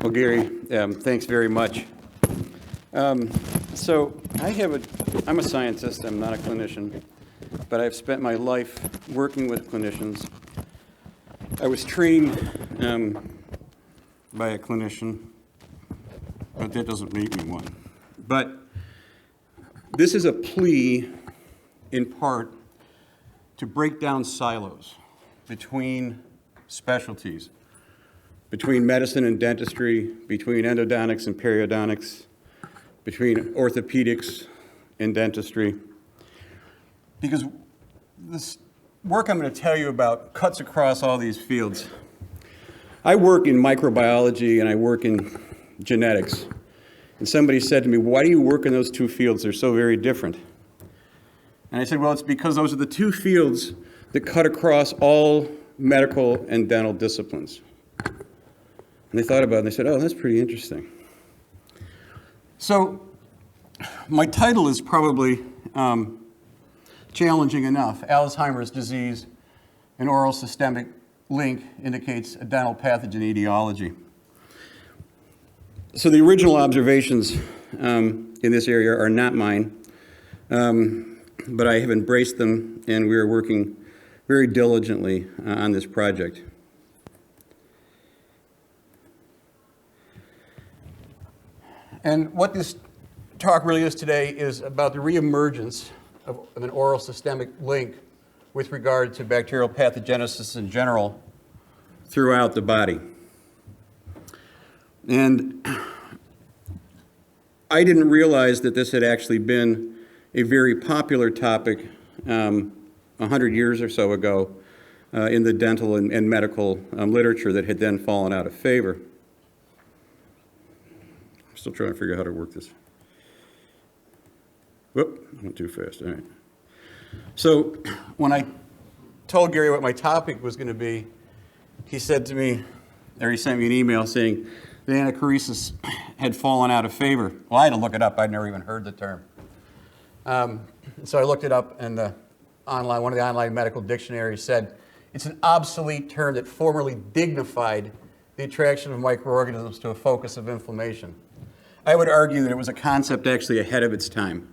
Well, Gary, thanks very much. So I'm a scientist, I'm not a clinician, but I've spent my life working with clinicians. I was trained by a clinician, but that doesn't make me one. But this is a plea, in part, to break down silos between specialties, between medicine and dentistry, between endodontics and periodontics, between orthopedics and dentistry. Because this work I'm going to tell you about cuts across all these fields. I work in microbiology and I work in genetics. And somebody said to me, why do you work in those two fields? They're so very different. And I said, well, it's because those are the two fields that cut across all medical and dental disciplines. And they thought about it and they said, oh, that's pretty interesting. So my title is probably challenging enough. Alzheimer's disease, an oral systemic link indicates a dental pathogen etiology. So the original observations in this area are not mine, but I have embraced them and we are working very diligently on this project. And what this talk really is today is about the reemergence of an oral systemic link with regard to bacterial pathogenesis in general throughout the body. And I didn't realize that this had actually been a very popular topic 100 years or so ago in the dental and medical literature that had then fallen out of favor. I'm still trying to figure out how to work this. Whoop, went too fast, all right. So when I told Gary what my topic was going to be, he said to me, or he sent me an email saying the anachoresis had fallen out of favor. Well, I had to look it up. I'd never even heard the term. So I looked it up, and one of the online medical dictionaries said it's an obsolete term that formerly dignified the attraction of microorganisms to a focus of inflammation. I would argue that it was a concept actually ahead of its time.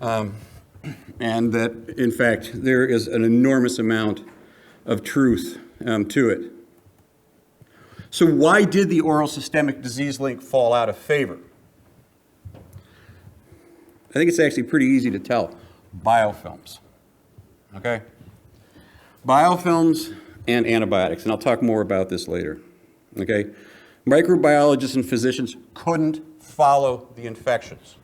And that, in fact, there is an enormous amount of truth to it. So why did the oral systemic disease link fall out of favor? I think it's actually pretty easy to tell. Biofilms, okay? Biofilms and antibiotics, and I'll talk more about this later, okay? Microbiologists and physicians couldn't follow the infections.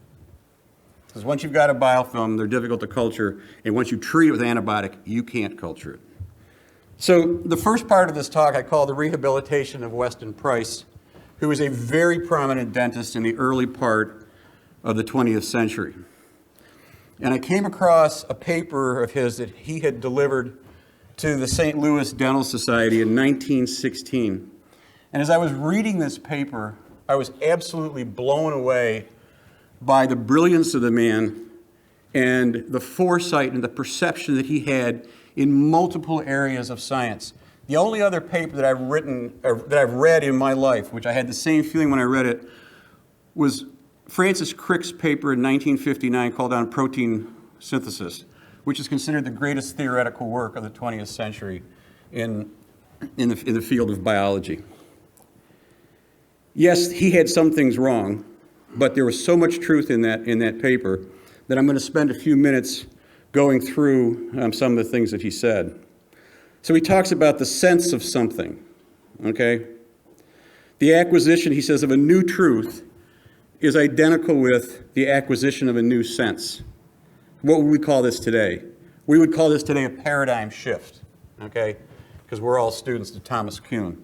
Because once you've got a biofilm, they're difficult to culture, and once you treat it with antibiotic, you can't culture it. So the first part of this talk I call the rehabilitation of Weston Price, who was a very prominent dentist in the early part of the 20th century. And I came across a paper of his that he had delivered to the St. Louis Dental Society in 1916. And as I was reading this paper, I was absolutely blown away by the brilliance of the man and the foresight and the perception that he had in multiple areas of science. The only other paper that I've read in my life, which I had the same feeling when I read it, was Francis Crick's paper in 1959 called On Protein Synthesis, which is considered the greatest theoretical work of the 20th century in the field of biology. Yes, he had some things wrong, but there was so much truth in that paper that I'm going to spend a few minutes going through some of the things that he said. So he talks about the sense of something, okay? The acquisition, he says, of a new truth is identical with the acquisition of a new sense. What would we call this today? We would call this today a paradigm shift, okay? Because we're all students of Thomas Kuhn.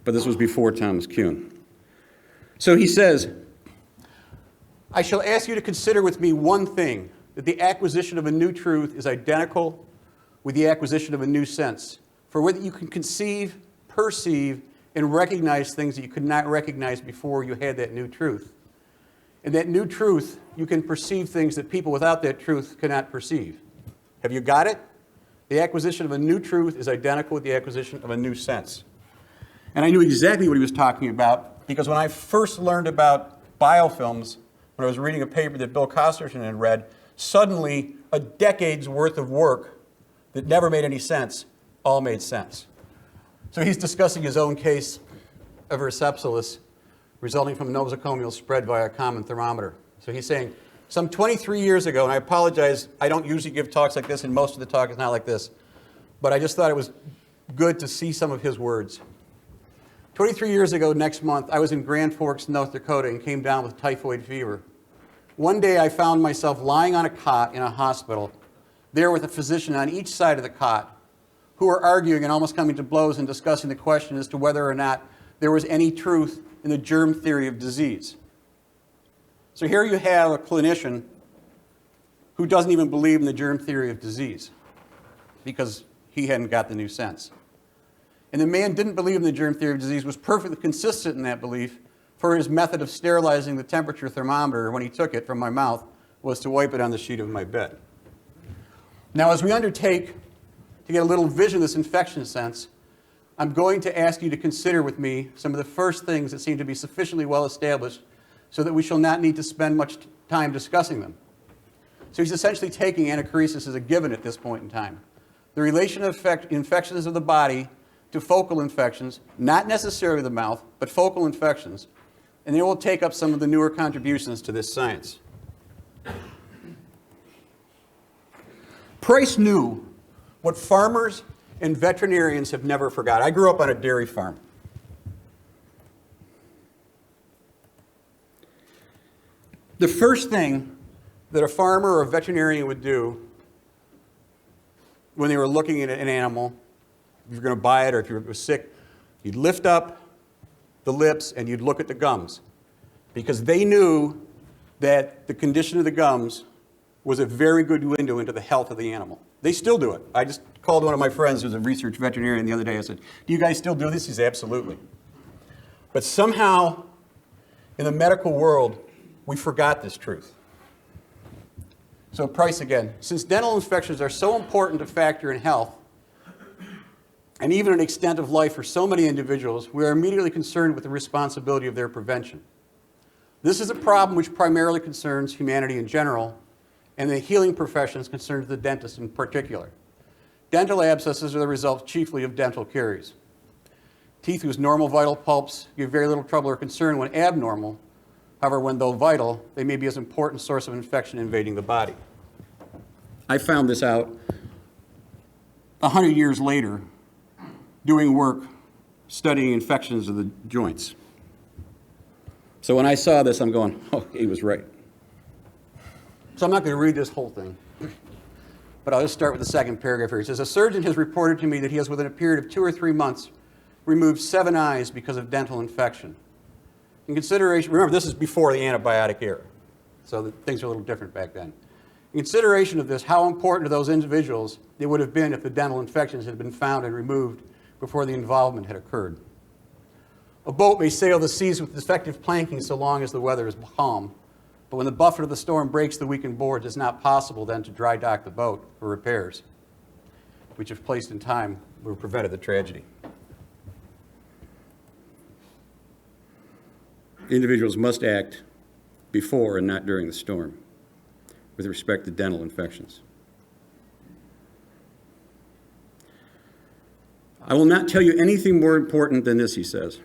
But this was before Thomas Kuhn. So he says, I shall ask you to consider with me one thing, that the acquisition of a new truth is identical with the acquisition of a new sense. For whether you can conceive, perceive, and recognize things that you could not recognize before you had that new truth. And that new truth, you can perceive things that people without that truth cannot perceive. Have you got it? The acquisition of a new truth is identical with the acquisition of a new sense. And I knew exactly what he was talking about because when I first learned about biofilms, when I was reading a paper that Bill Costerton had read, suddenly a decade's worth of work that never made any sense all made sense. So he's discussing his own case of erysipelas resulting from nosocomial spread via a common thermometer. So he's saying, some 23 years ago, and I apologize, I don't usually give talks like this, and most of the talk is not like this, but I just thought it was good to see some of his words. 23 years ago next month, I was in Grand Forks, North Dakota, and came down with typhoid fever. One day I found myself lying on a cot in a hospital, there with a physician on each side of the cot, who were arguing and almost coming to blows and discussing the question as to whether or not there was any truth in the germ theory of disease. So here you have a clinician who doesn't even believe in the germ theory of disease because he hadn't got the new sense. And the man didn't believe in the germ theory of disease, was perfectly consistent in that belief, for his method of sterilizing the temperature thermometer when he took it from my mouth was to wipe it on the sheet of my bed. Now, as we undertake to get a little vision of this infection sense, I'm going to ask you to consider with me some of the first things that seem to be sufficiently well established so that we shall not need to spend much time discussing them. So he's essentially taking anaphylaxis as a given at this point in time. The relation of infections of the body to focal infections, not necessarily the mouth, but focal infections. And then we'll take up some of the newer contributions to this science. Price knew what farmers and veterinarians have never forgot. I grew up on a dairy farm. The first thing that a farmer or a veterinarian would do when they were looking at an animal, if you're going to buy it or if you were sick, you'd lift up the lips and you'd look at the gums because they knew that the condition of the gums was a very good window into the health of the animal. They still do it. I just called one of my friends who's a research veterinarian the other day. I said, do you guys still do this? He said, absolutely. But somehow in the medical world, we forgot this truth. So Price again, since dental infections are so important a factor in health, and even an extent of life for so many individuals, we are immediately concerned with the responsibility of their prevention. This is a problem which primarily concerns humanity in general, and the healing professions concerned the dentist in particular. Dental abscesses are the result chiefly of dental caries. Teeth whose normal vital pulps give very little trouble or concern when abnormal. However, when though vital, they may be as important source of infection invading the body. I found this out 100 years later, doing work studying infections of the joints. So when I saw this, I'm going, oh, he was right. So I'm not going to read this whole thing, but I'll just start with the second paragraph here. It says, a surgeon has reported to me that he has, within a period of 2 or 3 months, removed 7 eyes because of dental infection. In consideration, remember, this is before the antibiotic era, so things are a little different back then. In consideration of this, how important to those individuals it would have been if the dental infections had been found and removed before the involvement had occurred. A boat may sail the seas with defective planking so long as the weather is calm, but when the buffet of the storm breaks the weakened boards, it's not possible then to dry dock the boat for repairs, which if placed in time would have prevented the tragedy. Individuals must act before and not during the storm with respect to dental infections. I will not tell you anything more important than this, he says.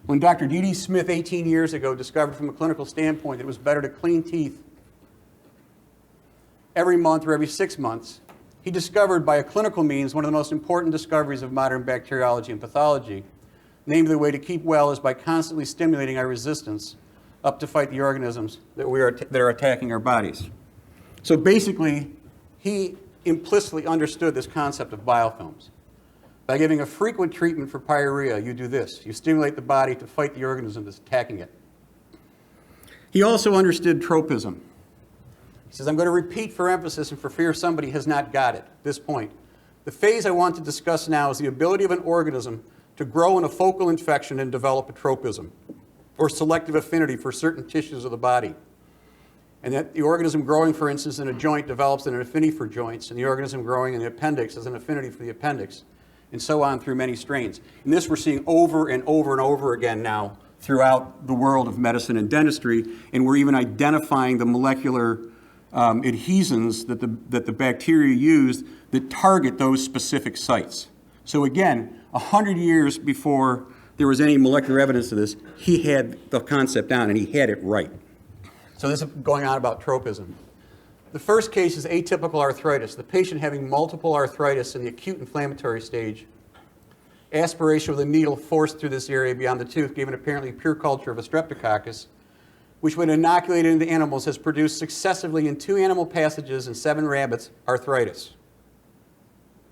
When Dr. D.D. Smith 18 years ago discovered from a clinical standpoint that it was better to clean teeth every month or every 6 months, he discovered by a clinical means one of the most important discoveries of modern bacteriology and pathology. Namely, the way to keep well is by constantly stimulating our resistance up to fight the organisms that are attacking our bodies. So basically, he implicitly understood this concept of biofilms. By giving a frequent treatment for pyorrhea, you do this. You stimulate the body to fight the organism that's attacking it. He also understood tropism. He says, I'm going to repeat for emphasis and for fear somebody has not got it at this point. The phase I want to discuss now is the ability of an organism to grow in a focal infection and develop a tropism, or selective affinity for certain tissues of the body. And that the organism growing, for instance, in a joint develops an affinity for joints, and the organism growing in the appendix has an affinity for the appendix. and so on through many strains. And this we're seeing over and over and over again now throughout the world of medicine and dentistry, and we're even identifying the molecular adhesins that the bacteria use that target those specific sites. So again, 100 years before there was any molecular evidence of this, he had the concept down and he had it right. So this is going on about tropism. The first case is atypical arthritis, the patient having multiple arthritis in the acute inflammatory stage. Aspiration with a needle forced through this area beyond the tooth gave an apparently pure culture of a streptococcus, which when inoculated into animals has produced successively in 2 animal passages and 7 rabbits arthritis.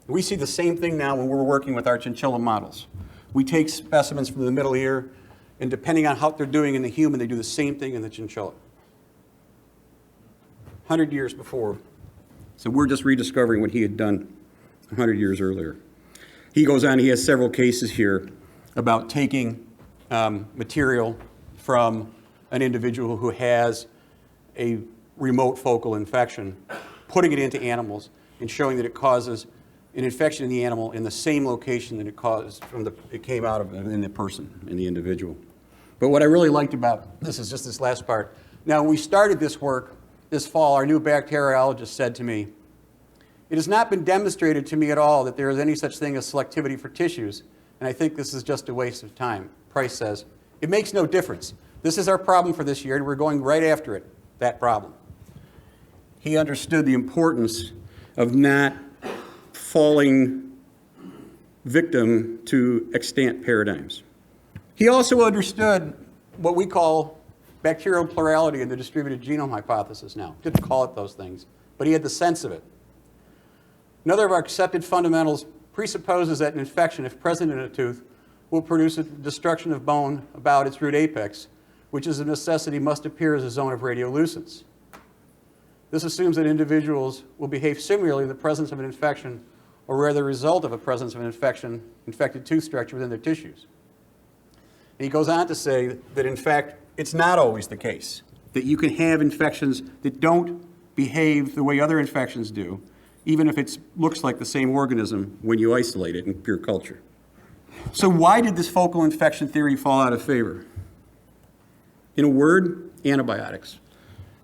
We see the same thing now when we're working with our chinchilla models. We take specimens from the middle ear, and depending on how they're doing in the human, they do the same thing in the chinchilla. 100 years before. So we're just rediscovering what he had done 100 years earlier. He goes on, he has several cases here about taking material from an individual who has a remote focal infection, putting it into animals, and showing that it causes an infection in the animal in the same location that it came out of in the person, in the individual. But what I really liked about this is just this last part. Now, when we started this work this fall, our new bacteriologist said to me, "It has not been demonstrated to me at all that there is any such thing as selectivity for tissues, and I think this is just a waste of time." Price says, "It makes no difference. This is our problem for this year, and we're going right after it, that problem." He understood the importance of not falling victim to extant paradigms. He also understood what we call bacterial plurality in the distributed genome hypothesis now. Didn't call it those things, but he had the sense of it. Another of our accepted fundamentals presupposes that an infection, if present in a tooth, will produce a destruction of bone about its root apex, which is a necessity must appear as a zone of radiolucence. This assumes that individuals will behave similarly in the presence of an infection or where the result of a presence of an infected tooth structure within their tissues. And he goes on to say that, in fact, it's not always the case, that you can have infections that don't behave the way other infections do, even if it looks like the same organism when you isolate it in pure culture. So why did this focal infection theory fall out of favor? In a word, antibiotics.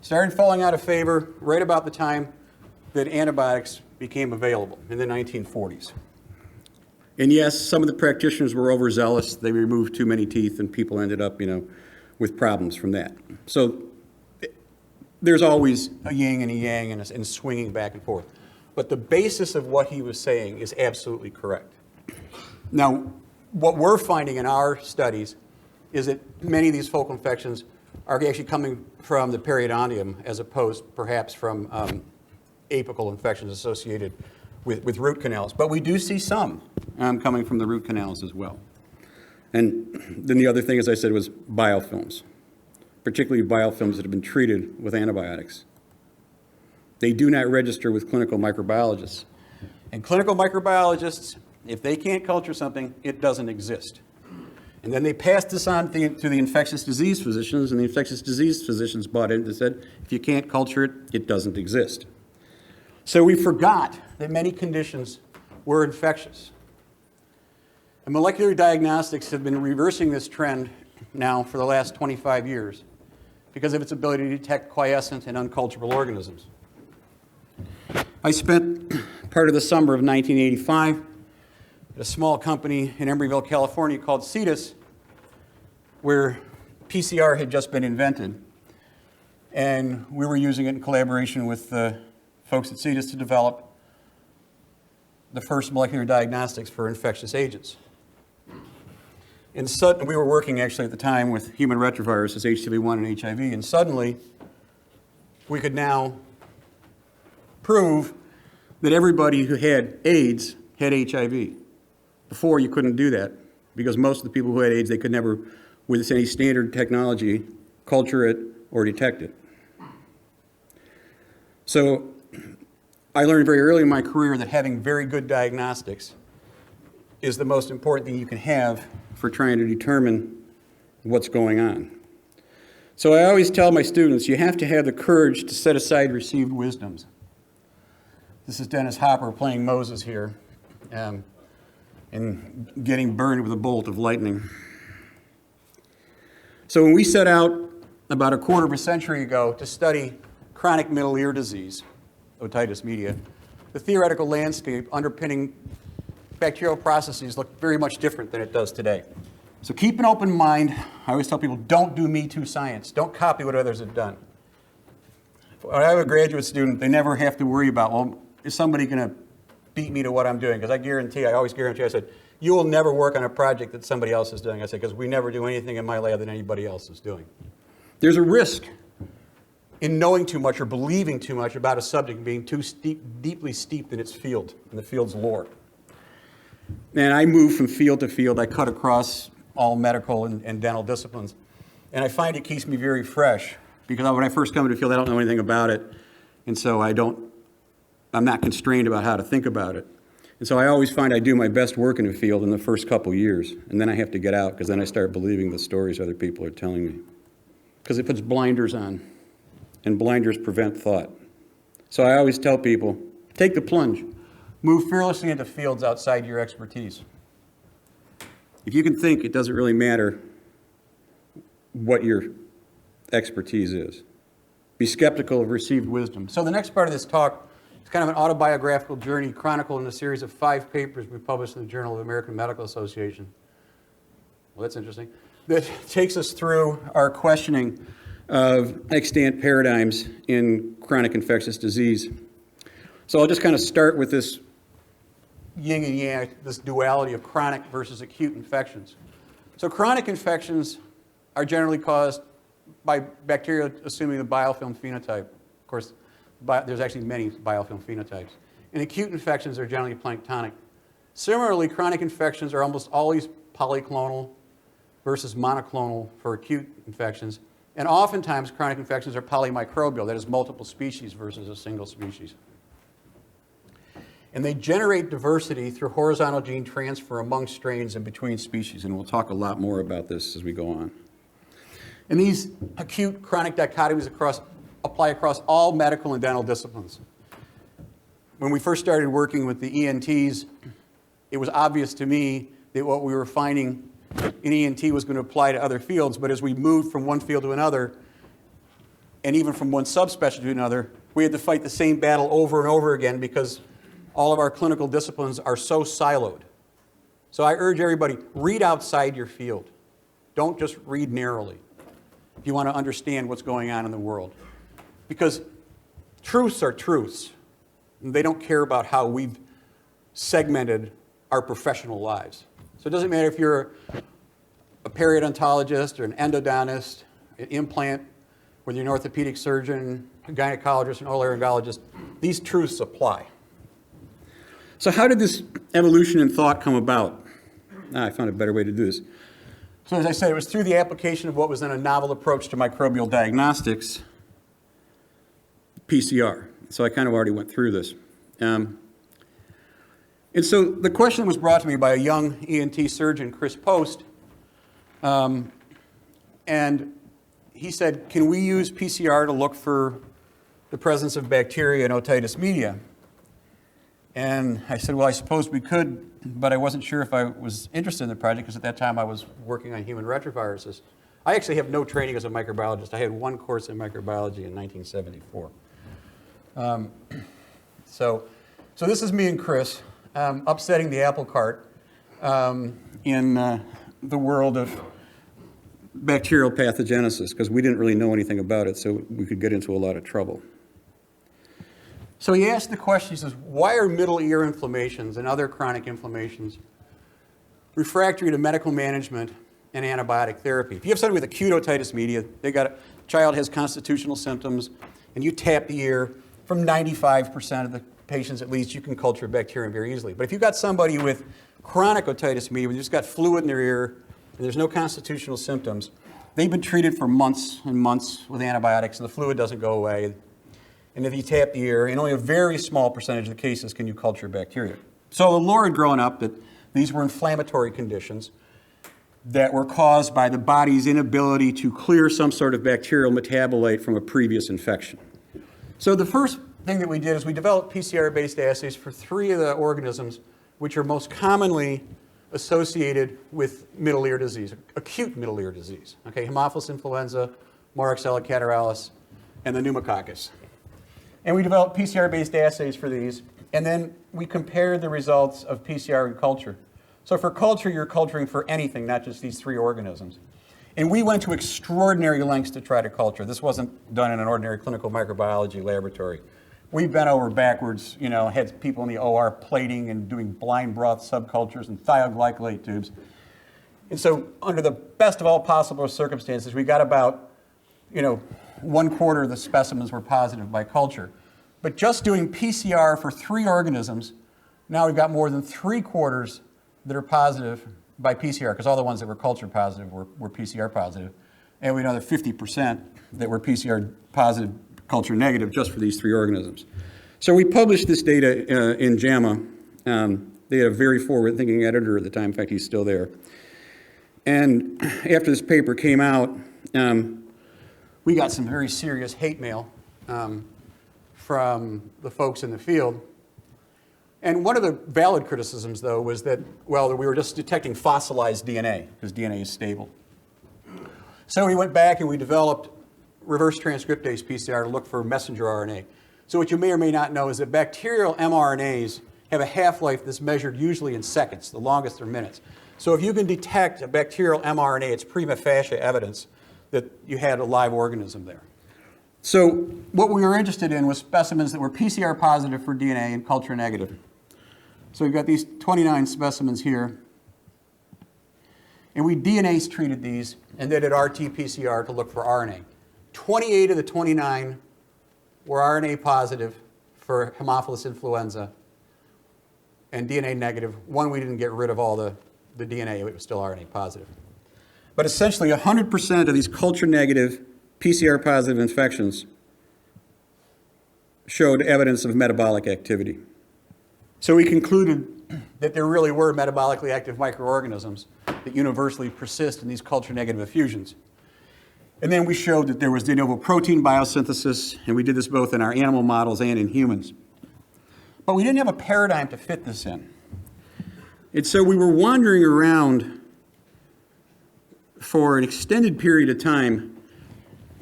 Started falling out of favor right about the time that antibiotics became available in the 1940s. And yes, some of the practitioners were overzealous. They removed too many teeth and people ended up, with problems from that. So there's always a yin and a yang and swinging back and forth. But the basis of what he was saying is absolutely correct. Now, what we're finding in our studies is that many of these focal infections are actually coming from the periodontium as opposed perhaps from apical infections associated with root canals. But we do see some coming from the root canals as well. And then the other thing, as I said, was biofilms, particularly biofilms that have been treated with antibiotics. They do not register with clinical microbiologists. And clinical microbiologists, if they can't culture something, it doesn't exist. And then they passed this on to the infectious disease physicians, and the infectious disease physicians bought it and said, if you can't culture it, it doesn't exist. So we forgot that many conditions were infectious. And molecular diagnostics have been reversing this trend now for the last 25 years because of its ability to detect quiescent and unculturable organisms. I spent part of the summer of 1985 at a small company in Embryville, California called CETUS, where PCR had just been invented. And we were using it in collaboration with the folks at CETUS to develop the first molecular diagnostics for infectious agents. And we were working actually at the time with human retroviruses, HCV1 and HIV, and suddenly we could now prove that everybody who had AIDS had HIV. Before, you couldn't do that because most of the people who had AIDS, they could never, with any standard technology, culture it or detect it. So I learned very early in my career that having very good diagnostics is the most important thing you can have for trying to determine what's going on. So I always tell my students, you have to have the courage to set aside received wisdoms. This is Dennis Hopper playing Moses here. And and getting burned with a bolt of lightning. So when we set out about a quarter of a century ago to study chronic middle ear disease, otitis media, the theoretical landscape underpinning bacterial processes looked very much different than it does today. So keep an open mind. I always tell people, don't do Me Too science. Don't copy what others have done. When I have a graduate student, they never have to worry about, well, is somebody going to beat me to what I'm doing? Because I always guarantee, I said, you will never work on a project that somebody else is doing. I said, because we never do anything in my lab that anybody else is doing. There's a risk in knowing too much or believing too much about a subject and being too deeply steeped in its field, in the field's lore. And I move from field to field. I cut across all medical and dental disciplines. And I find it keeps me very fresh because when I first come into the field, I don't know anything about it. And so I'm not constrained about how to think about it. And so I always find I do my best work in the field in the first couple years. And then I have to get out because then I start believing the stories other people are telling me. Because it puts blinders on. And blinders prevent thought. So I always tell people, take the plunge. Move fearlessly into fields outside your expertise. If you can think, it doesn't really matter what your expertise is. Be skeptical of received wisdom. So the next part of this talk is kind of an autobiographical journey chronicled in a series of 5 papers we published in the Journal of the American Medical Association. Well, that's interesting. That takes us through our questioning of extant paradigms in chronic infectious disease. So I'll just kind of start with this yin and yang, this duality of chronic versus acute infections. So chronic infections are generally caused by bacteria assuming the biofilm phenotype. Of course, there's actually many biofilm phenotypes. And acute infections are generally planktonic. Similarly, chronic infections are almost always polyclonal versus monoclonal for acute infections. And oftentimes, chronic infections are polymicrobial, that is multiple species versus a single species. And they generate diversity through horizontal gene transfer among strains and between species. And we'll talk a lot more about this as we go on. And these acute chronic dichotomies apply across all medical and dental disciplines. When we first started working with the ENTs, it was obvious to me that what we were finding in ENT was going to apply to other fields. But as we moved from one field to another, and even from one subspecialty to another, we had to fight the same battle over and over again because all of our clinical disciplines are so siloed. So I urge everybody, read outside your field. Don't just read narrowly if you want to understand what's going on in the world. Because truths are truths. And they don't care about how we've segmented our professional lives. So it doesn't matter if you're a periodontologist or an endodontist, an implant, whether you're an orthopedic surgeon, a gynecologist, an otolaryngologist, these truths apply. So how did this evolution in thought come about? I found a better way to do this. So as I said, it was through the application of what was then a novel approach to microbial diagnostics, PCR. So I kind of already went through this. And so the question was brought to me by a young ENT surgeon, Chris Post, and he said, can we use PCR to look for the presence of bacteria in otitis media? And I said, well, I suppose we could, but I wasn't sure if I was interested in the project because at that time I was working on human retroviruses. I actually have no training as a microbiologist. I had one course in microbiology in 1974. So this is me and Chris upsetting the apple cart in the world of bacterial pathogenesis because we didn't really know anything about it, so we could get into a lot of trouble. So he asked the question, he says, why are middle ear inflammations and other chronic inflammations refractory to medical management and antibiotic therapy? If you have somebody with acute otitis media, child has constitutional symptoms, and you tap the ear, from 95% of the patients at least, you can culture bacterium very easily. But if you've got somebody with chronic otitis media, where they've just got fluid in their ear, and there's no constitutional symptoms, they've been treated for months and months with antibiotics, and the fluid doesn't go away. And if you tap the ear, in only a very small percentage of the cases can you culture bacteria. So the lore had grown up that these were inflammatory conditions that were caused by the body's inability to clear some sort of bacterial metabolite from a previous infection. So the first thing that we did is we developed PCR-based assays for 3 of the organisms which are most commonly associated with middle ear disease, acute middle ear disease. Okay, Haemophilus influenza, Moraxella catarrhalis, and the pneumococcus. And we developed PCR-based assays for these, and then we compared the results of PCR and culture. So for culture, you're culturing for anything, not just these 3 organisms. And we went to extraordinary lengths to try to culture. This wasn't done in an ordinary clinical microbiology laboratory. We bent over backwards, had people in the OR plating and doing blind broth subcultures and thioglycolate tubes. And so under the best of all possible circumstances, we got about, 1/4 of the specimens were positive by culture. But just doing PCR for 3 organisms, now we've got more than 3/4 that are positive by PCR, because all the ones that were culture positive were PCR positive. And we know that 50% that were PCR positive, culture negative, just for these 3 organisms. So we published this data in JAMA. They had a very forward-thinking editor at the time. In fact, he's still there. And after this paper came out, we got some very serious hate mail from the folks in the field. And one of the valid criticisms, though, was that, well, we were just detecting fossilized DNA, because DNA is stable. So we went back and we developed reverse transcriptase PCR to look for messenger RNA. So what you may or may not know is that bacterial mRNAs have a half-life that's measured usually in seconds. The longest are minutes. So if you can detect a bacterial mRNA, it's prima facie evidence that you had a live organism there. So what we were interested in was specimens that were PCR positive for DNA and culture negative. So we've got these 29 specimens here. And we DNA treated these and they did RT-PCR to look for RNA. 28 of the 29 were RNA positive for Haemophilus influenza and DNA negative. One, we didn't get rid of all the DNA, it was still RNA positive. But essentially 100% of these culture negative, PCR positive infections showed evidence of metabolic activity. So we concluded that there really were metabolically active microorganisms that universally persist in these culture negative effusions. And then we showed that there was de novo protein biosynthesis, and we did this both in our animal models and in humans. But we didn't have a paradigm to fit this in. And so we were wandering around for an extended period of time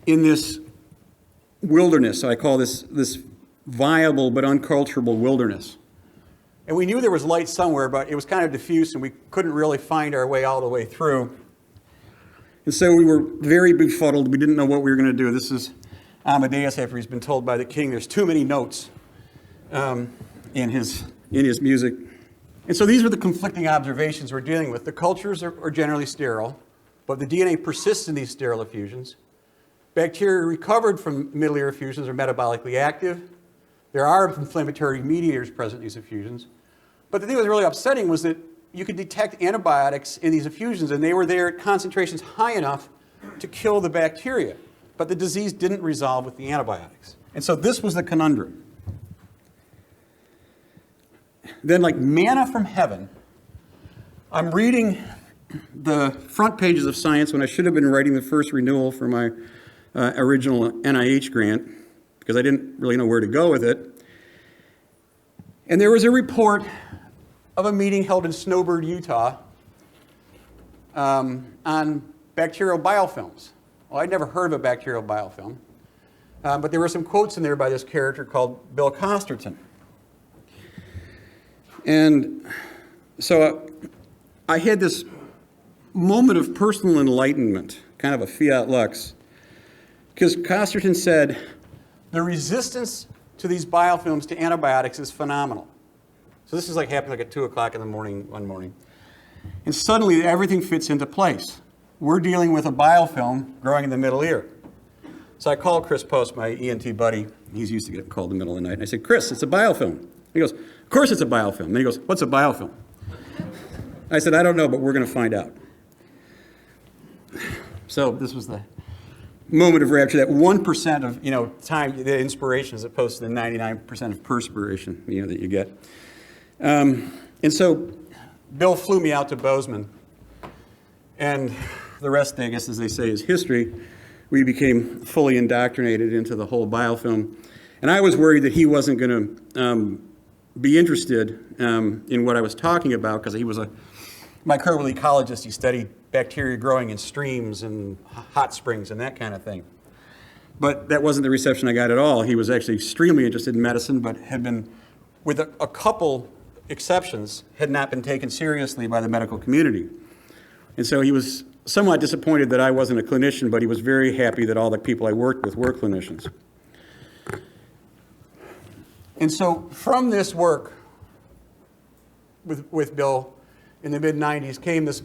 in this wilderness. So I call this viable but unculturable wilderness. And we knew there was light somewhere, but it was kind of diffuse, and we couldn't really find our way all the way through. And so we were very befuddled. We didn't know what we were going to do. This is Amadeus after he's been told by the king there's too many notes in his music. And so these were the conflicting observations we're dealing with. The cultures are generally sterile, but the DNA persists in these sterile effusions. Bacteria recovered from middle ear effusions are metabolically active. There are inflammatory mediators present in these effusions. But the thing that was really upsetting was that you could detect antibiotics in these effusions, and they were there at concentrations high enough to kill the bacteria. But the disease didn't resolve with the antibiotics. And so this was the conundrum. Then, like manna from heaven, I'm reading the front pages of Science when I should have been writing the first renewal for my original NIH grant, because I didn't really know where to go with it. And there was a report of a meeting held in Snowbird, Utah, on bacterial biofilms. Well, I'd never heard of a bacterial biofilm, but there were some quotes in there by this character called Bill Costerton. And so I had this moment of personal enlightenment, kind of a fiat lux, because Costerton said, the resistance to these biofilms to antibiotics is phenomenal. So this is like happening at 2 o'clock in the morning one morning. And suddenly everything fits into place. We're dealing with a biofilm growing in the middle ear. So I called Chris Post, my ENT buddy. He's used to get called in the middle of the night. And I said, Chris, it's a biofilm. He goes, of course it's a biofilm. And he goes, what's a biofilm? I said, I don't know, but we're going to find out. So this was the moment of rapture, that 1% of time, the inspiration, as opposed to the 99% of perspiration that you get. And so Bill flew me out to Bozeman, and the rest, I guess, as they say, is history. We became fully indoctrinated into the whole biofilm, and I was worried that he wasn't going to be interested in what I was talking about, because he was microbial ecologist. He studied bacteria growing in streams and hot springs and that kind of thing. But that wasn't the reception I got at all. He was actually extremely interested in medicine, but had been, with a couple exceptions, had not been taken seriously by the medical community. And so he was somewhat disappointed that I wasn't a clinician, but he was very happy that all the people I worked with were clinicians. And so from this work with Bill in the mid-90s came this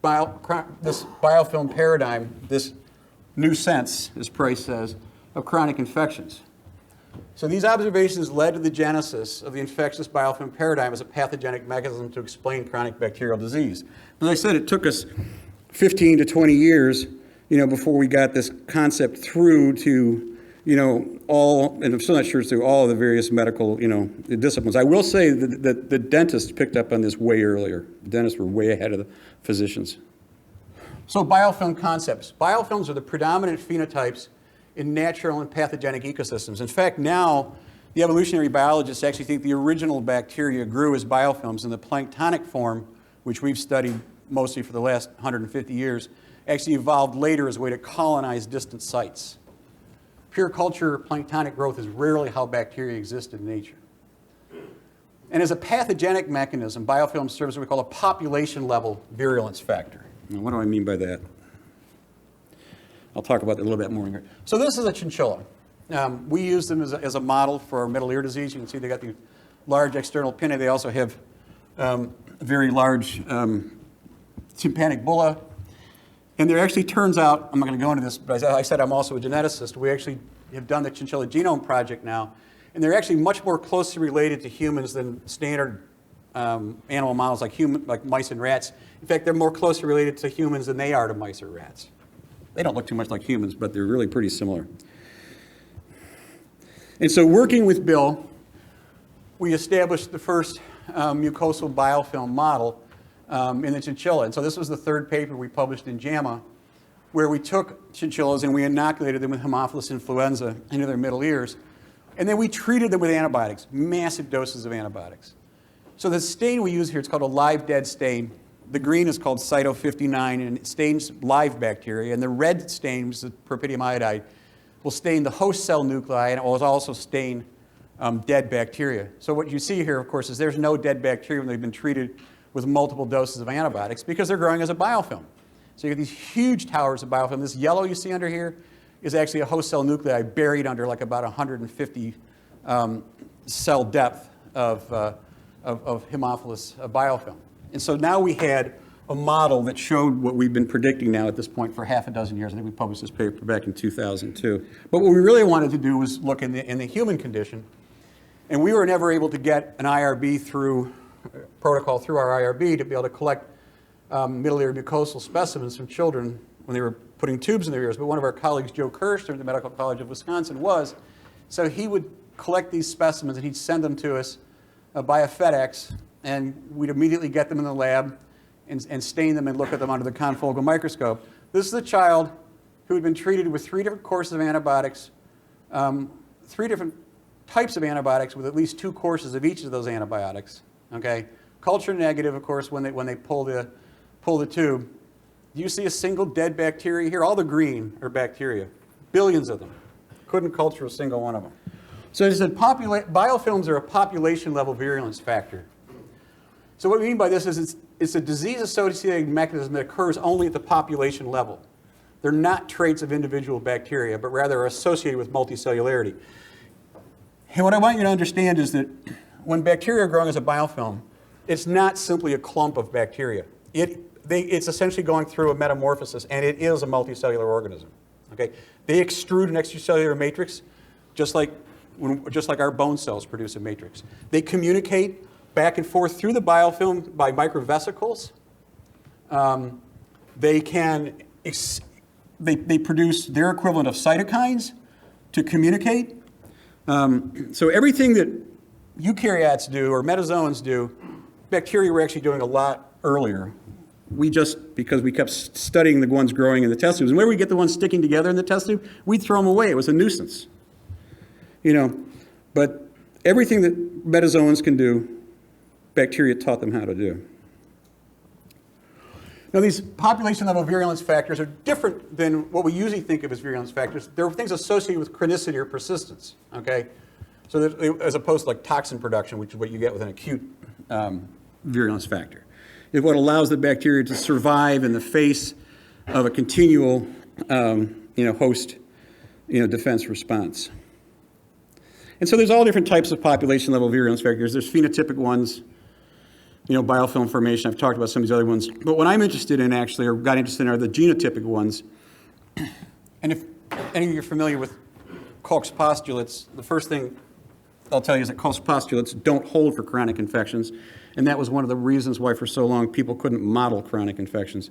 biofilm paradigm, this new sense, as Price says, of chronic infections. So these observations led to the genesis of the infectious biofilm paradigm as a pathogenic mechanism to explain chronic bacterial disease. As I said, it took us 15 to 20 years, before we got this concept through to, all, and I'm still not sure it's through all of the various medical, disciplines. I will say that the dentists picked up on this way earlier. The dentists were way ahead of the physicians. So biofilm concepts. Biofilms are the predominant phenotypes in natural and pathogenic ecosystems. In fact, now the evolutionary biologists actually think the original bacteria grew as biofilms in the planktonic form, which we've studied mostly for the last 150 years, actually evolved later as a way to colonize distant sites. Pure culture planktonic growth is rarely how bacteria exist in nature. And as a pathogenic mechanism, biofilm serves what we call a population-level virulence factor. Now, what do I mean by that? I'll talk about that a little bit more in here. So this is a chinchilla. We use them as a model for middle ear disease. You can see they got the large external pinnae. They also have very large tympanic bulla. And there actually turns out, I'm not going to go into this, but as I said, I'm also a geneticist. We actually have done the Chinchilla Genome Project now. And they're actually much more closely related to humans than standard animal models like mice and rats. In fact, they're more closely related to humans than they are to mice or rats. They don't look too much like humans, but they're really pretty similar. And so working with Bill, we established the first mucosal biofilm model in the chinchilla. And so this was the third paper we published in JAMA, where we took chinchillas and we inoculated them with Haemophilus influenza into their middle ears. And then we treated them with antibiotics, massive doses of antibiotics. So the stain we use here, it's called a live dead stain. The green is called Cyto59, and it stains live bacteria. And the red stain, which is Propydium iodide, will stain the host cell nuclei, and it will also stain dead bacteria. So what you see here, of course, is there's no dead bacteria when they've been treated with multiple doses of antibiotics because they're growing as a biofilm. So you have these huge towers of biofilm. This yellow you see under here is actually a host cell nuclei buried under like about 150 cell depth of Haemophilus biofilm. And so now we had a model that showed what we've been predicting now at this point for half a dozen years. I think we published this paper back in 2002. But what we really wanted to do was look in the human condition. And we were never able to get an IRB protocol through our IRB to be able to collect middle ear mucosal specimens from children when they were putting tubes in their ears. But one of our colleagues, Joe Kirschner at the Medical College of Wisconsin, was. So he would collect these specimens and he'd send them to us by a FedEx, and we'd immediately get them in the lab and stain them and look at them under the confocal microscope. This is a child who had been treated with 3 different courses of antibiotics, 3 different types of antibiotics with at least 2 courses of each of those antibiotics. Okay, culture negative, of course, when they pull the tube. Do you see a single dead bacteria here? All the green are bacteria, billions of them. Couldn't culture a single one of them. So as I said, biofilms are a population-level virulence factor. So what we mean by this is it's a disease-associated mechanism that occurs only at the population level. They're not traits of individual bacteria, but rather are associated with multicellularity. And what I want you to understand is that when bacteria are growing as a biofilm, it's not simply a clump of bacteria. It's essentially going through a metamorphosis, and it is a multicellular organism. Okay? They extrude an extracellular matrix, just like our bone cells produce a matrix. They communicate back and forth through the biofilm by microvesicles. They produce their equivalent of cytokines to communicate. So everything that eukaryotes do or metazoans do, bacteria were actually doing a lot earlier. Because we kept studying the ones growing in the test tubes. And where we get the ones sticking together in the test tube, we'd throw them away. It was a nuisance. But everything that metazoans can do, bacteria taught them how to do. Now, these population-level virulence factors are different than what we usually think of as virulence factors. They're things associated with chronicity or persistence, okay? So as opposed to like toxin production, which is what you get with an acute virulence factor. It's what allows the bacteria to survive in the face of a continual host defense response. And so there's all different types of population-level virulence factors. There's phenotypic ones, biofilm formation. I've talked about some of these other ones. But what I'm interested in, actually, or got interested in, are the genotypic ones. And if any of you are familiar with Koch's postulates, the first thing I'll tell you is that Koch's postulates don't hold for chronic infections. And that was one of the reasons why, for so long, people couldn't model chronic infections.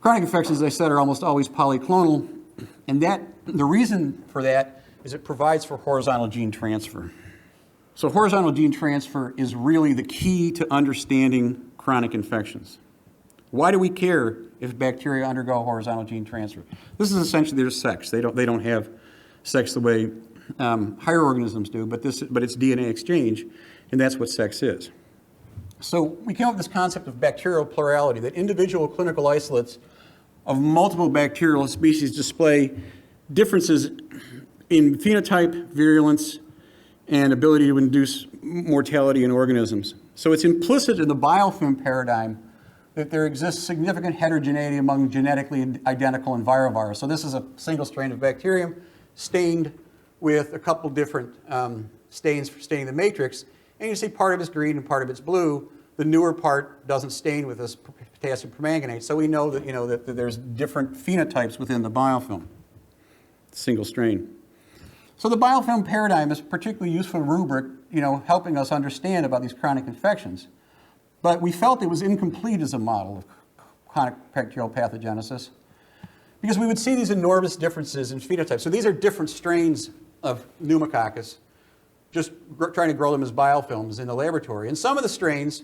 Chronic infections, as I said, are almost always polyclonal. And the reason for that is it provides for horizontal gene transfer. So horizontal gene transfer is really the key to understanding chronic infections. Why do we care if bacteria undergo horizontal gene transfer? This is essentially their sex. They don't have sex the way higher organisms do, but it's DNA exchange, and that's what sex is. So we came up with this concept of bacterial plurality, that individual clinical isolates of multiple bacterial species display differences in phenotype, virulence, and ability to induce mortality in organisms. So it's implicit in the biofilm paradigm that there exists significant heterogeneity among genetically identical envirovirus. So this is a single strain of bacterium stained with a couple different stains for staining the matrix. And you see part of it's green and part of it's blue. The newer part doesn't stain with this potassium permanganate. So we know that, that there's different phenotypes within the biofilm, single strain. So the biofilm paradigm is a particularly useful rubric, helping us understand about these chronic infections. But we felt it was incomplete as a model of chronic bacterial pathogenesis because we would see these enormous differences in phenotypes. So these are different strains of pneumococcus, just trying to grow them as biofilms in the laboratory. And some of the strains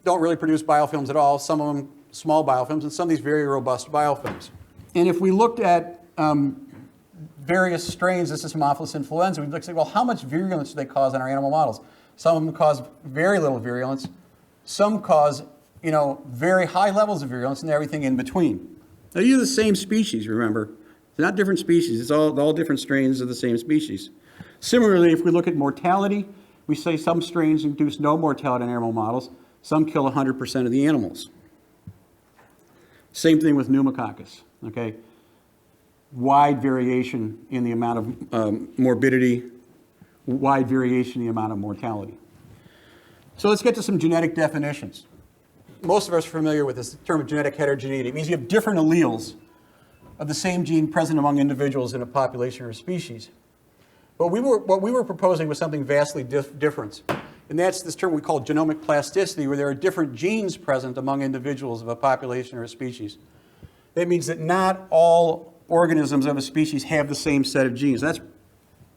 don't really produce biofilms at all, some of them small biofilms, and some of these very robust biofilms. And if we looked at various strains, this is Haemophilus influenza, we'd look and say, well, how much virulence do they cause in our animal models? Some of them cause very little virulence. Some cause, very high levels of virulence, and everything in between. Now, these are the same species, remember. They're not different species. It's all different strains of the same species. Similarly, if we look at mortality, we say some strains induce no mortality in animal models. Some kill 100% of the animals. Same thing with pneumococcus, okay? Wide variation in the amount of morbidity, wide variation in the amount of mortality. So let's get to some genetic definitions. Most of us are familiar with this term of genetic heterogeneity. It means you have different alleles of the same gene present among individuals in a population or a species. But what we were proposing was something vastly different. And that's this term we call genomic plasticity, where there are different genes present among individuals of a population or a species. That means that not all organisms of a species have the same set of genes. That's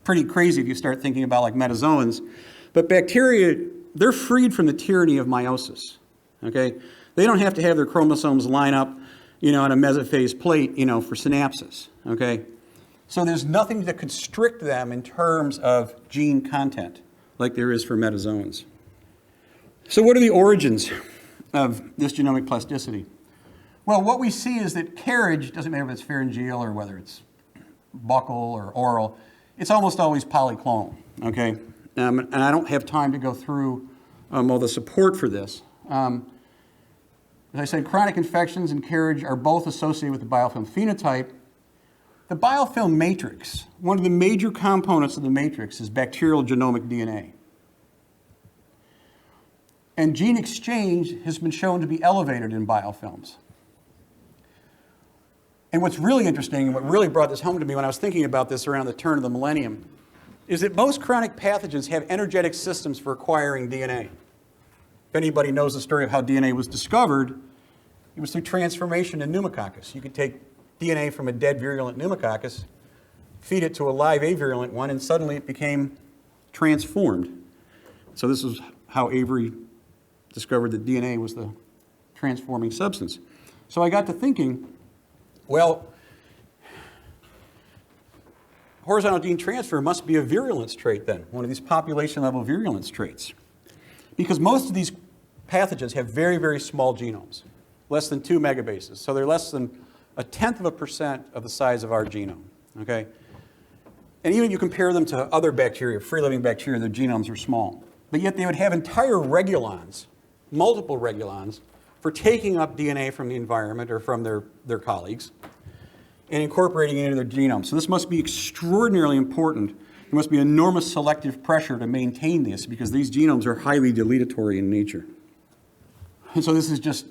pretty crazy if you start thinking about like metazoans. But bacteria, they're freed from the tyranny of meiosis, okay? They don't have to have their chromosomes line up, on a mesophase plate, for synapses, okay? So there's nothing to constrict them in terms of gene content like there is for metazoans. So what are the origins of this genomic plasticity? Well, what we see is that carriage, doesn't matter if it's pharyngeal or whether it's buccal or oral, it's almost always polyclonal, okay? And I don't have time to go through all the support for this. As I said, chronic infections and carriage are both associated with the biofilm phenotype. The biofilm matrix, one of the major components of the matrix is bacterial genomic DNA. And gene exchange has been shown to be elevated in biofilms. And what's really interesting, and what really brought this home to me when I was thinking about this around the turn of the millennium, is that most chronic pathogens have energetic systems for acquiring DNA. If anybody knows the story of how DNA was discovered, it was through transformation in pneumococcus. You could take DNA from a dead virulent pneumococcus, feed it to a live avirulent one, and suddenly it became transformed. So this is how Avery discovered that DNA was the transforming substance. So I got to thinking, well, horizontal gene transfer must be a virulence trait then, one of these population-level virulence traits. Because most of these pathogens have very, very small genomes. less than 2 megabases. So they're less than 0.1% of the size of our genome, okay? And even if you compare them to other bacteria, free-living bacteria, their genomes are small. But yet they would have entire regulons, multiple regulons, for taking up DNA from the environment or from their colleagues and incorporating it into their genome. So this must be extraordinarily important. There must be enormous selective pressure to maintain this because these genomes are highly deletatory in nature. And so this is just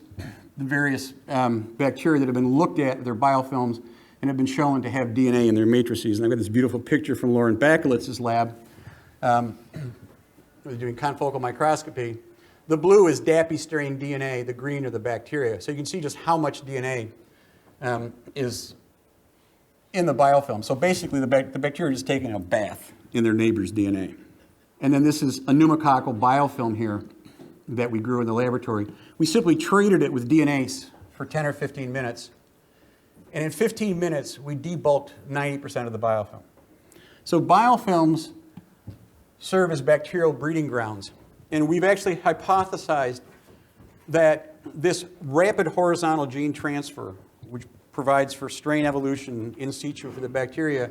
the various bacteria that have been looked at, their biofilms, and have been shown to have DNA in their matrices. And I've got this beautiful picture from Lauren Bakalitz's lab. They're doing confocal microscopy. The blue is DAPI strain DNA, the green are the bacteria. So you can see just how much DNA is in the biofilm. So basically the bacteria is taking a bath in their neighbor's DNA. And then this is a pneumococcal biofilm here that we grew in the laboratory. We simply treated it with DNase for 10 or 15 minutes. And in 15 minutes, we debulked 90% of the biofilm. So biofilms serve as bacterial breeding grounds. And we've actually hypothesized that this rapid horizontal gene transfer, which provides for strain evolution in situ for the bacteria,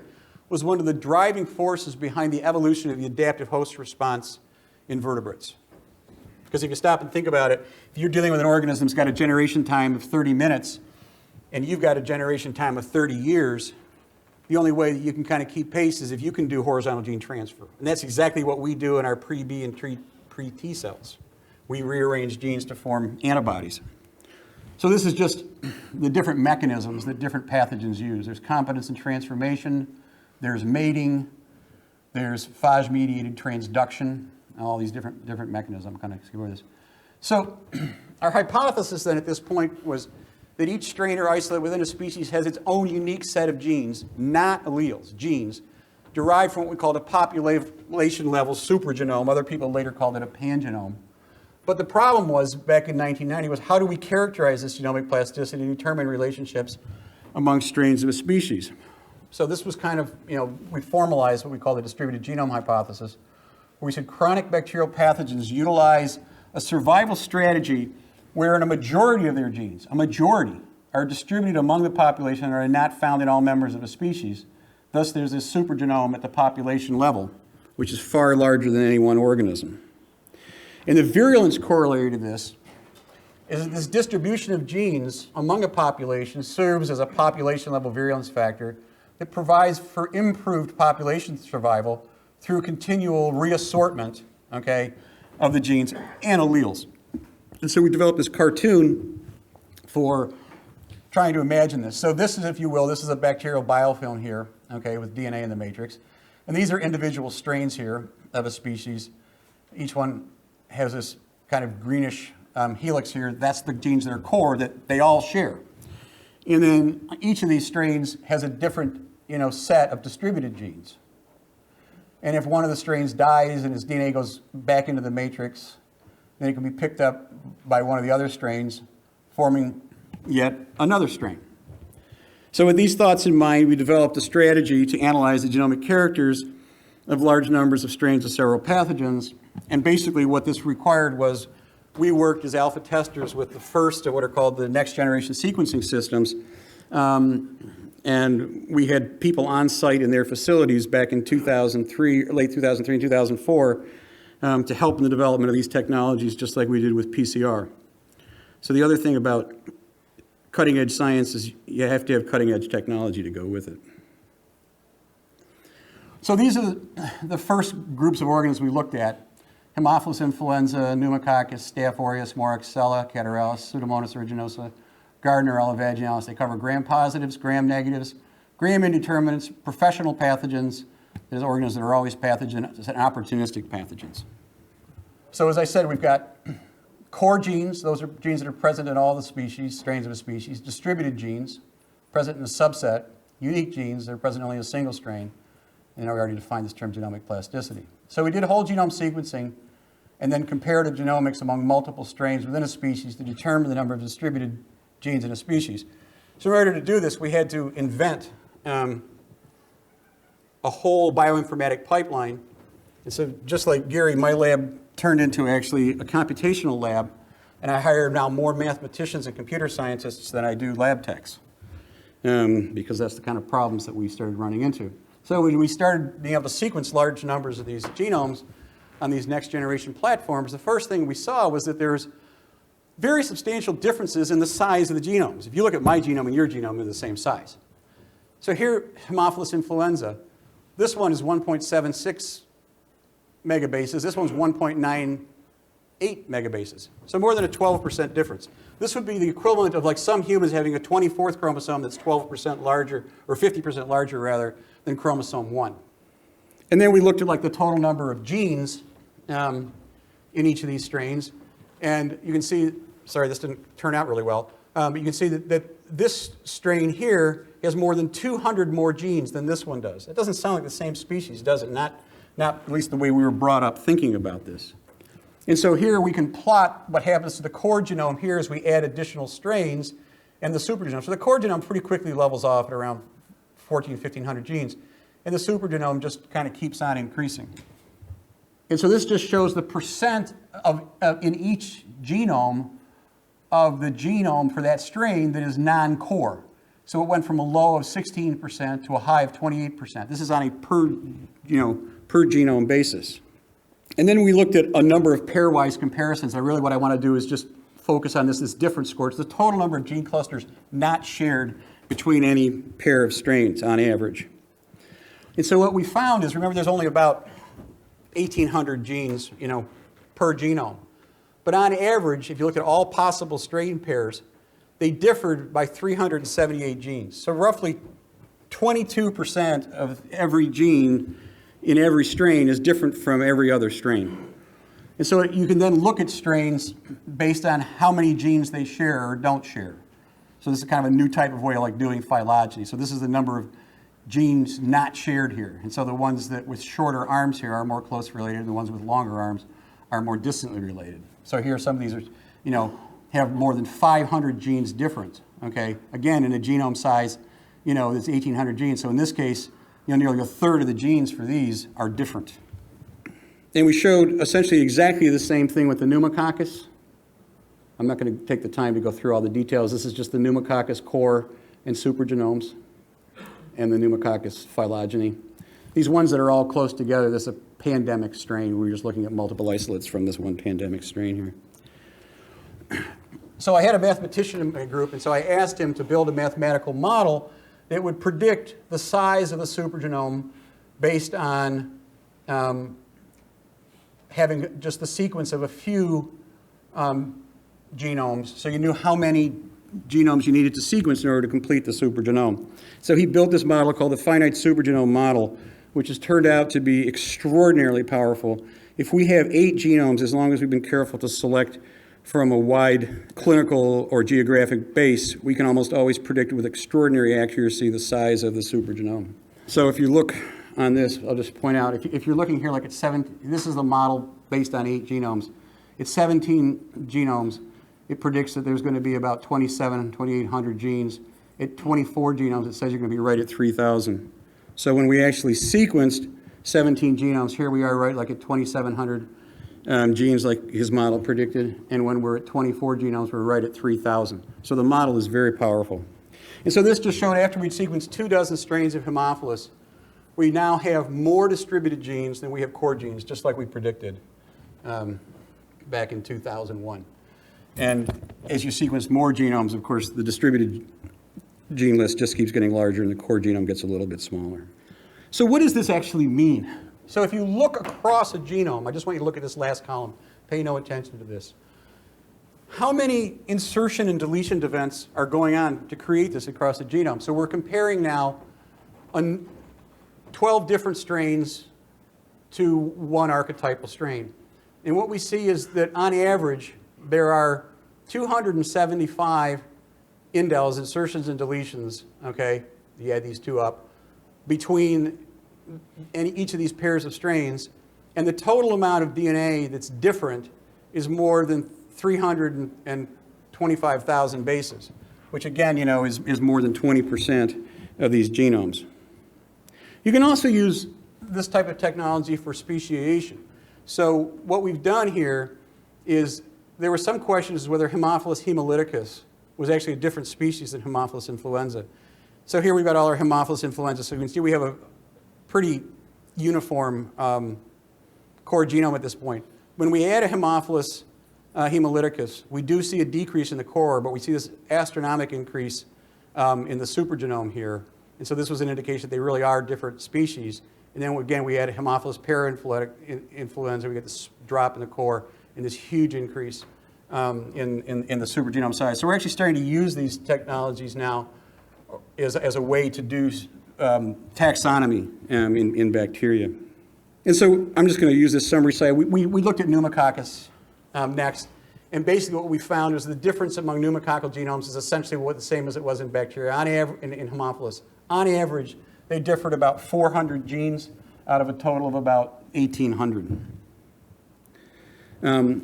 was one of the driving forces behind the evolution of the adaptive host response in vertebrates. Because if you stop and think about it, if you're dealing with an organism that's got a generation time of 30 minutes, and you've got a generation time of 30 years, the only way that you can kind of keep pace is if you can do horizontal gene transfer. And that's exactly what we do in our pre-B and pre-T cells. We rearrange genes to form antibodies. So this is just the different mechanisms that different pathogens use. There's competence and transformation, there's mating, there's phage-mediated transduction, all these different mechanisms. I'm kind of skip over this. So our hypothesis then at this point was that each strain or isolate within a species has its own unique set of genes, not alleles, genes, derived from what we called a population-level supergenome. Other people later called it a pangenome. But the problem was, back in 1990, was how do we characterize this genomic plasticity and determine relationships among strains of a species? So this was kind of, we formalized what we call the distributed genome hypothesis, where we said chronic bacterial pathogens utilize a survival strategy wherein a majority of their genes, are distributed among the population and are not found in all members of a species. Thus, there's this supergenome at the population level, which is far larger than any one organism. And the virulence corollary to this is that this distribution of genes among a population serves as a population-level virulence factor that provides for improved population survival through continual reassortment, of the genes and alleles. And so we developed this cartoon for trying to imagine this. So this is, if you will, this is a bacterial biofilm here, with DNA in the matrix. And these are individual strains here of a species. Each one has this kind of greenish helix here. That's the genes that are core that they all share. And then each of these strains has a different, set of distributed genes. And if one of the strains dies and his DNA goes back into the matrix, then it can be picked up by one of the other strains, forming yet another strain. So with these thoughts in mind, we developed a strategy to analyze the genomic characters of large numbers of strains of several pathogens. And basically what this required was we worked as alpha testers with the first of what are called the next generation sequencing systems. And we had people on site in their facilities back in 2003, late 2003 and 2004, to help in the development of these technologies, just like we did with PCR. So the other thing about cutting edge science is you have to have cutting edge technology to go with it. So these are the first groups of organisms we looked at: Haemophilus influenza, Pneumococcus, Staph aureus, Moraxella, Catarrhalis, Pseudomonas aeruginosa, Gardnerella vaginalis. They cover gram-positives, gram-negatives, gram-indeterminates, professional pathogens. There's organisms that are always pathogens and opportunistic pathogens. So as I said, we've got core genes. Those are genes that are present in all the species, strains of a species. Distributed genes, present in a subset. Unique genes that are present only in a single strain. And we already defined this term genomic plasticity. So we did whole genome sequencing and then comparative genomics among multiple strains within a species to determine the number of distributed genes in a species. So in order to do this, we had to invent a whole bioinformatic pipeline. And so just like Gary, my lab turned into actually a computational lab And I hire now more mathematicians and computer scientists than I do lab techs, because that's the kind of problems that we started running into. So when we started being able to sequence large numbers of these genomes on these next generation platforms, the first thing we saw was that there's very substantial differences in the size of the genomes. If you look at my genome and your genome, they're the same size. So here, Haemophilus influenza, this one is 1.76 megabases. This one's 1.98 megabases. So more than a 12% difference. This would be the equivalent of like some humans having a 24th chromosome that's 12% larger, or 50% larger rather, than chromosome 1. And then we looked at like the total number of genes in each of these strains. And you can see, sorry, this didn't turn out really well, but you can see that this strain here has more than 200 more genes than this one does. It doesn't sound like the same species, does it? Not at least the way we were brought up thinking about this. And so here we can plot what happens to the core genome here as we add additional strains and the supergenome. So the core genome pretty quickly levels off at around 1,500 genes. And the supergenome just kind of keeps on increasing. And so this just shows the percent in each genome of the genome for that strain that is non-core. So it went from a low of 16% to a high of 28%. This is on a per genome basis. And then we looked at a number of pairwise comparisons. What I want to do is just focus on this difference score. It's the total number of gene clusters not shared between any pair of strains on average. And so what we found is, remember, there's only about 1,800 genes, per genome. But on average, if you look at all possible strain pairs, they differed by 378 genes. So roughly 22% of every gene in every strain is different from every other strain. And so you can then look at strains based on how many genes they share or don't share. So this is kind of a new type of way of like doing phylogeny. So this is the number of genes not shared here. And so the ones that with shorter arms here are more closely related, and the ones with longer arms are more distantly related. So here some of these are, have more than 500 genes different, okay? Again, in a genome size, there's 1,800 genes. So in this case, nearly a third of the genes for these are different. And we showed essentially exactly the same thing with the pneumococcus. I'm not going to take the time to go through all the details. This is just the pneumococcus core and supergenomes and the pneumococcus phylogeny. These ones that are all close together, this is a pandemic strain. We're just looking at multiple isolates from this one pandemic strain here. So I had a mathematician in my group, and so I asked him to build a mathematical model that would predict the size of the supergenome based on having just the sequence of a few genomes. So you knew how many genomes you needed to sequence in order to complete the supergenome. So he built this model called the finite supergenome model, which has turned out to be extraordinarily powerful. If we have 8 genomes, as long as we've been careful to select from a wide clinical or geographic base, we can almost always predict with extraordinary accuracy the size of the supergenome. So if you look on this, I'll just point out, if you're looking here like at 7, this is the model based on 8 genomes. It's 17 genomes. It predicts that there's going to be about 2,800 genes. At 24 genomes, it says you're going to be right at 3,000. So when we actually sequenced 17 genomes, here we are right like at 2,700 genes like his model predicted. And when we're at 24 genomes, we're right at 3,000. So the model is very powerful. And so this just showed after we'd sequenced 24 strains of Haemophilus, we now have more distributed genes than we have core genes, just like we predicted back in 2001. And as you sequence more genomes, of course, the distributed gene list just keeps getting larger and the core genome gets a little bit smaller. So what does this actually mean? So if you look across a genome, I just want you to look at this last column. Pay no attention to this. How many insertion and deletion events are going on to create this across the genome? So we're comparing now 12 different strains to one archetypal strain. And what we see is that on average, there are 275 indels, insertions and deletions, okay, you add these two up, between each of these pairs of strains, and the total amount of DNA that's different is more than 325,000 bases, which again, is more than 20% of these genomes. You can also use this type of technology for speciation. So what we've done here is there were some questions whether Haemophilus hemolyticus was actually a different species than Haemophilus influenza. So here we've got all our Haemophilus influenza. So you can see we have a pretty uniform core genome at this point. When we add a Haemophilus hemolyticus, we do see a decrease in the core, but we see this astronomical increase in the supergenome here. And so this was an indication that they really are different species. And then again, we add a Haemophilus parainfluenza, we get this drop in the core and this huge increase in the supergenome size. So we're actually starting to use these technologies now as a way to do taxonomy in bacteria. And so I'm just going to use this summary slide. We looked at pneumococcus next. And basically what we found was the difference among pneumococcal genomes is essentially the same as it was in bacteria, on average, in Haemophilus. On average, they differed about 400 genes out of a total of about 1,800. Even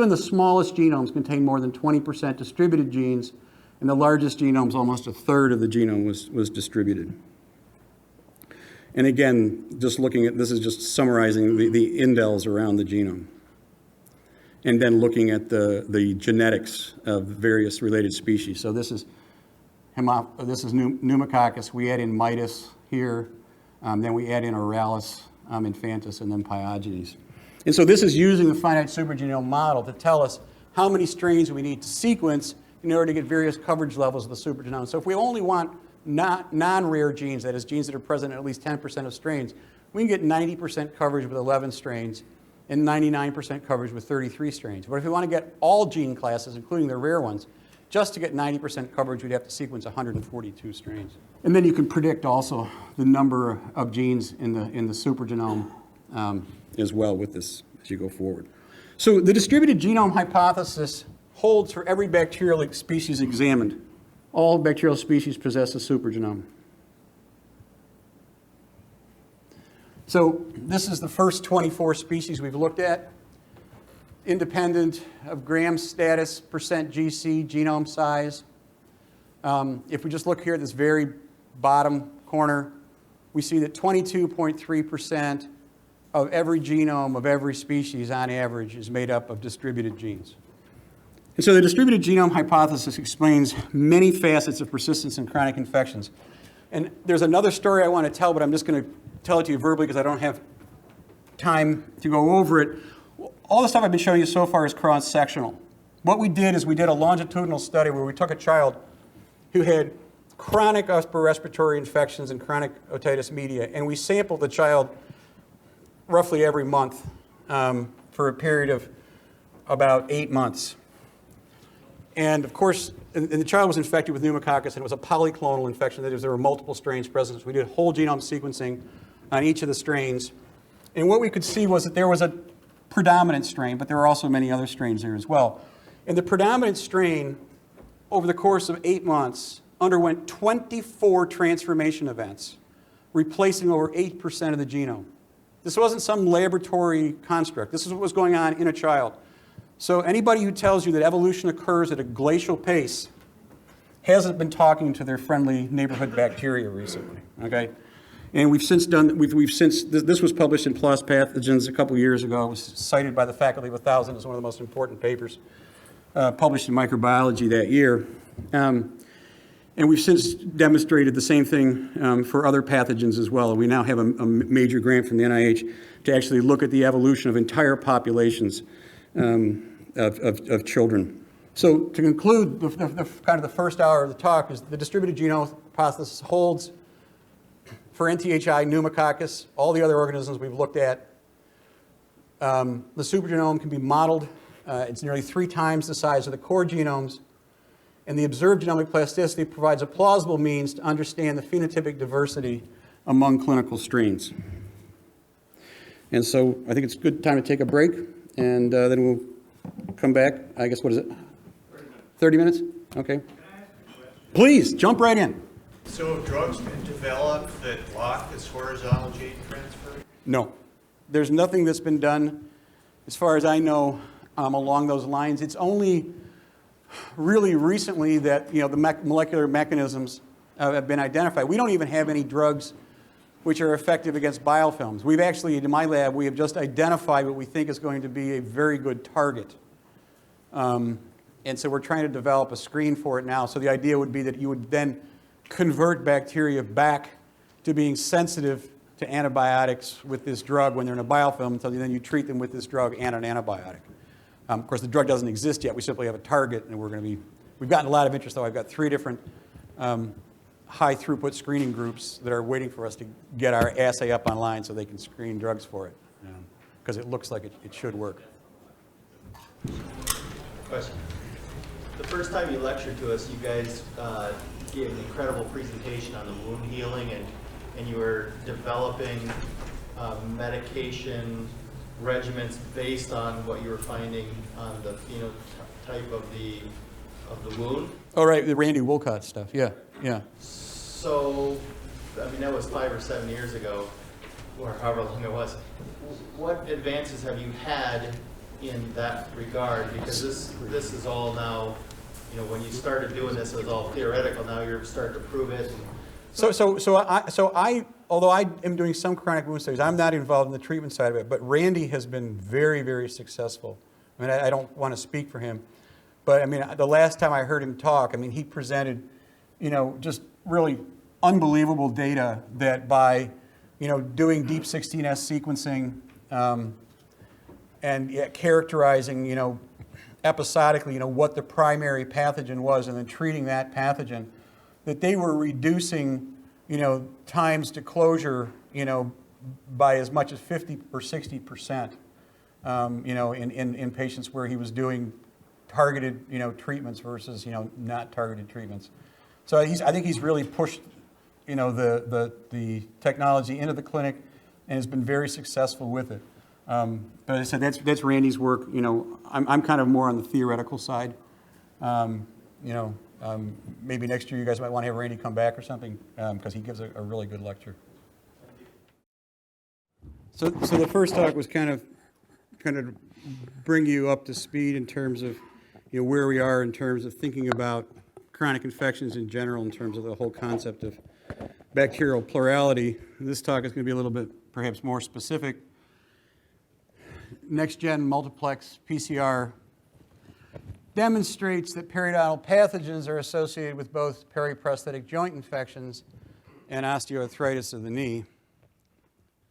the smallest genomes contain more than 20% distributed genes, and the largest genomes, almost a third of the genome was distributed. And again, just looking at, this is just summarizing the indels around the genome. And then looking at the genetics of various related species. So this is pneumococcus. We add in mitis here. Then we add in Oralis infantis, and then Pyogenes. And so this is using the finite supergenome model to tell us how many strains we need to sequence in order to get various coverage levels of the supergenome. So if we only want non-rare genes, that is genes that are present in at least 10% of strains, we can get 90% coverage with 11 strains and 99% coverage with 33 strains. But if we want to get all gene classes, including the rare ones, just to get 90% coverage, we'd have to sequence 142 strains. And then you can predict also the number of genes in the supergenome as well with this as you go forward. So the distributed genome hypothesis holds for every bacterial species examined. All bacterial species possess a supergenome. So this is the first 24 species we've looked at, independent of gram status, percent GC, genome size. If we just look here at this very bottom corner, we see that 22.3% of every genome of every species on average is made up of distributed genes. And so the distributed genome hypothesis explains many facets of persistence in chronic infections. And there's another story I want to tell, but I'm just going to tell it to you verbally because I don't have time to go over it. All the stuff I've been showing you so far is cross-sectional. What we did is we did a longitudinal study where we took a child who had chronic upper respiratory infections and chronic otitis media, and we sampled the child roughly every month for a period of about 8 months. And of course, and the child was infected with pneumococcus, and it was a polyclonal infection. That is, there were multiple strains present. So we did whole genome sequencing on each of the strains. And what we could see was that there was a predominant strain, but there were also many other strains there as well. And the predominant strain, over the course of 8 months, underwent 24 transformation events, replacing over 8% of the genome. This wasn't some laboratory construct. This is what was going on in a child. So anybody who tells you that evolution occurs at a glacial pace hasn't been talking to their friendly neighborhood bacteria recently, okay? And we've since done, this was published in PLOS Pathogens a couple years ago. It was cited by the Faculty of 1000 as one of the most important papers published in microbiology that year. And we've since demonstrated the same thing for other pathogens as well. We now have a major grant from the NIH to actually look at the evolution of entire populations of children. So to conclude, kind of the first hour of the talk is the distributed genome hypothesis holds for NTHI, pneumococcus, all the other organisms we've looked at. The supergenome can be modeled. It's nearly 3 times the size of the core genomes. And the observed genomic plasticity provides a plausible means to understand the phenotypic diversity among clinical strains. And so I think it's a good time to take a break, and then we'll come back. I guess, what is it? 30 minutes? Okay. Please, jump right in. So have drugs been developed that block this horizontal gene transfer? No. There's nothing that's been done, as far as I know, along those lines. It's only really recently that the molecular mechanisms have been identified. We don't even have any drugs which are effective against biofilms. We've actually, in my lab, we have just identified what we think is going to be a very good target. And so we're trying to develop a screen for it now. So the idea would be that you would then convert bacteria back to being sensitive to antibiotics with this drug when they're in a biofilm, so then you treat them with this drug and an antibiotic. Of course, the drug doesn't exist yet. We simply have a target, and we've gotten a lot of interest, though. I've got 3 different high-throughput screening groups that are waiting for us to get our assay up online so they can screen drugs for it, because it looks like it should work. Question. The first time you lectured to us, you guys gave an incredible presentation on the wound healing, and you were developing medication regimens based on what you were finding on the phenotype of the wound. Oh, right, the Randy Wolcott stuff. Yeah. So, I mean, that was 5 or 7 years ago, or however long it was. What advances have you had in that regard? Because this is all now, when you started doing this, it was all theoretical. Now you're starting to prove it. Although I am doing some chronic wound studies, I'm not involved in the treatment side of it, but Randy has been very, very successful. I mean, I don't want to speak for him, but I mean, the last time I heard him talk, I mean, he presented, just really unbelievable data that by, doing deep 16S sequencing and characterizing, episodically, what the primary pathogen was and then treating that pathogen, that they were reducing, times to closure, by as much as 50 or 60%, in patients where he was doing targeted, treatments versus, not targeted treatments. So I think he's really pushed, the technology into the clinic and has been very successful with it. But as I said, that's Randy's work. I'm kind of more on the theoretical side. Maybe next year you guys might want to have Randy come back or something, because he gives a really good lecture. So the first talk was kind of bring you up to speed in terms of where we are in terms of thinking about chronic infections in general, in terms of the whole concept of bacterial plurality. This talk is going to be a little bit perhaps more specific. Next-gen multiplex PCR demonstrates that periodontal pathogens are associated with both periprosthetic joint infections and osteoarthritis of the knee,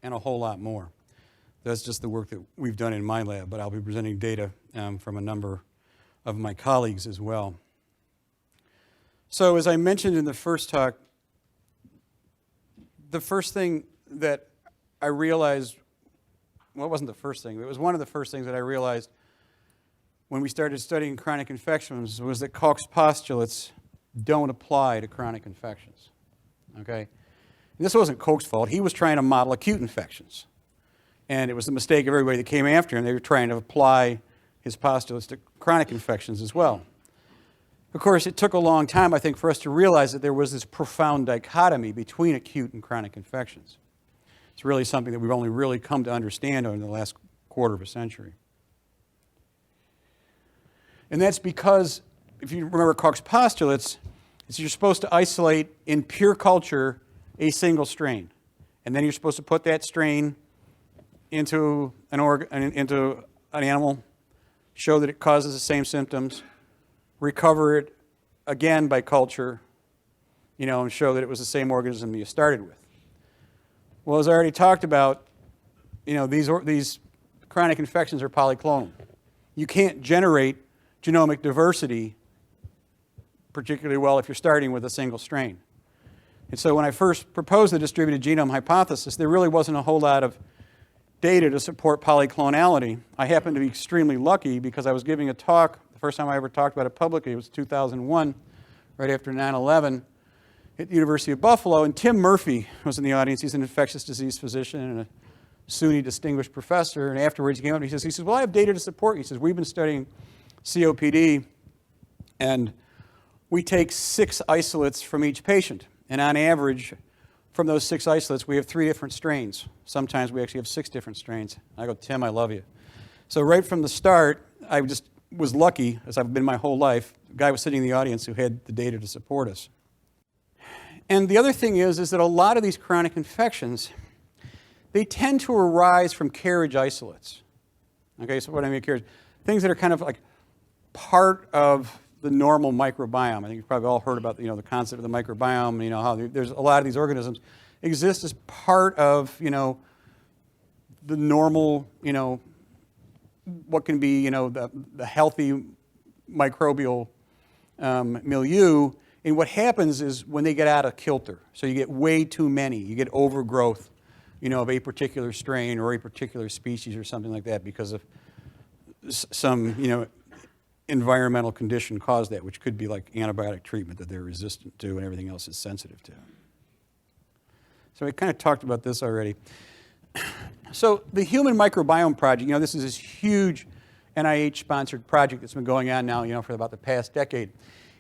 and a whole lot more. That's just the work that we've done in my lab, but I'll be presenting data from a number of my colleagues as well. So as I mentioned in the first talk, the first thing that I realized, well, it wasn't the first thing, it was one of the first things that I realized when we started studying chronic infections was that Koch's postulates don't apply to chronic infections, okay? And this wasn't Koch's fault. He was trying to model acute infections. And it was the mistake of everybody that came after him. They were trying to apply his postulates to chronic infections as well. Of course, it took a long time, I think, for us to realize that there was this profound dichotomy between acute and chronic infections. It's really something that we've only really come to understand over the last quarter of a century. And that's because, if you remember Koch's postulates, you're supposed to isolate in pure culture a single strain. And then you're supposed to put that strain into an animal, show that it causes the same symptoms, recover it again by culture, and show that it was the same organism that you started with. Well, as I already talked about, these chronic infections are polyclonal. You can't generate genomic diversity particularly well if you're starting with a single strain. And so when I first proposed the distributed genome hypothesis, there really wasn't a whole lot of data to support polyclonality. I happened to be extremely lucky because I was giving a talk, the first time I ever talked about it publicly, it was 2001, right after 9/11, at the University of Buffalo, and Tim Murphy was in the audience. He's an infectious disease physician and a SUNY distinguished professor, and afterwards he came up and he says, well, I have data to support you. He says, we've been studying COPD, and we take 6 isolates from each patient, and on average, from those 6 isolates, we have 3 different strains. Sometimes we actually have 6 different strains. I go, Tim, I love you. So right from the start, I just was lucky, as I've been my whole life. The guy was sitting in the audience who had the data to support us. And the other thing is that a lot of these chronic infections, they tend to arise from carriage isolates. Okay, so what I mean carriage, things that are kind of like part of the normal microbiome. I think you've probably all heard about the concept of the microbiome. How there's a lot of these organisms exist as part of the normal what can be the healthy microbial milieu. And what happens is when they get out of kilter, so you get way too many, you get overgrowth, of a particular strain or a particular species or something like that because of some, environmental condition caused that, which could be like antibiotic treatment that they're resistant to and everything else is sensitive to. So we kind of talked about this already. So the Human Microbiome Project, this is this huge NIH-sponsored project that's been going on now, for about the past decade.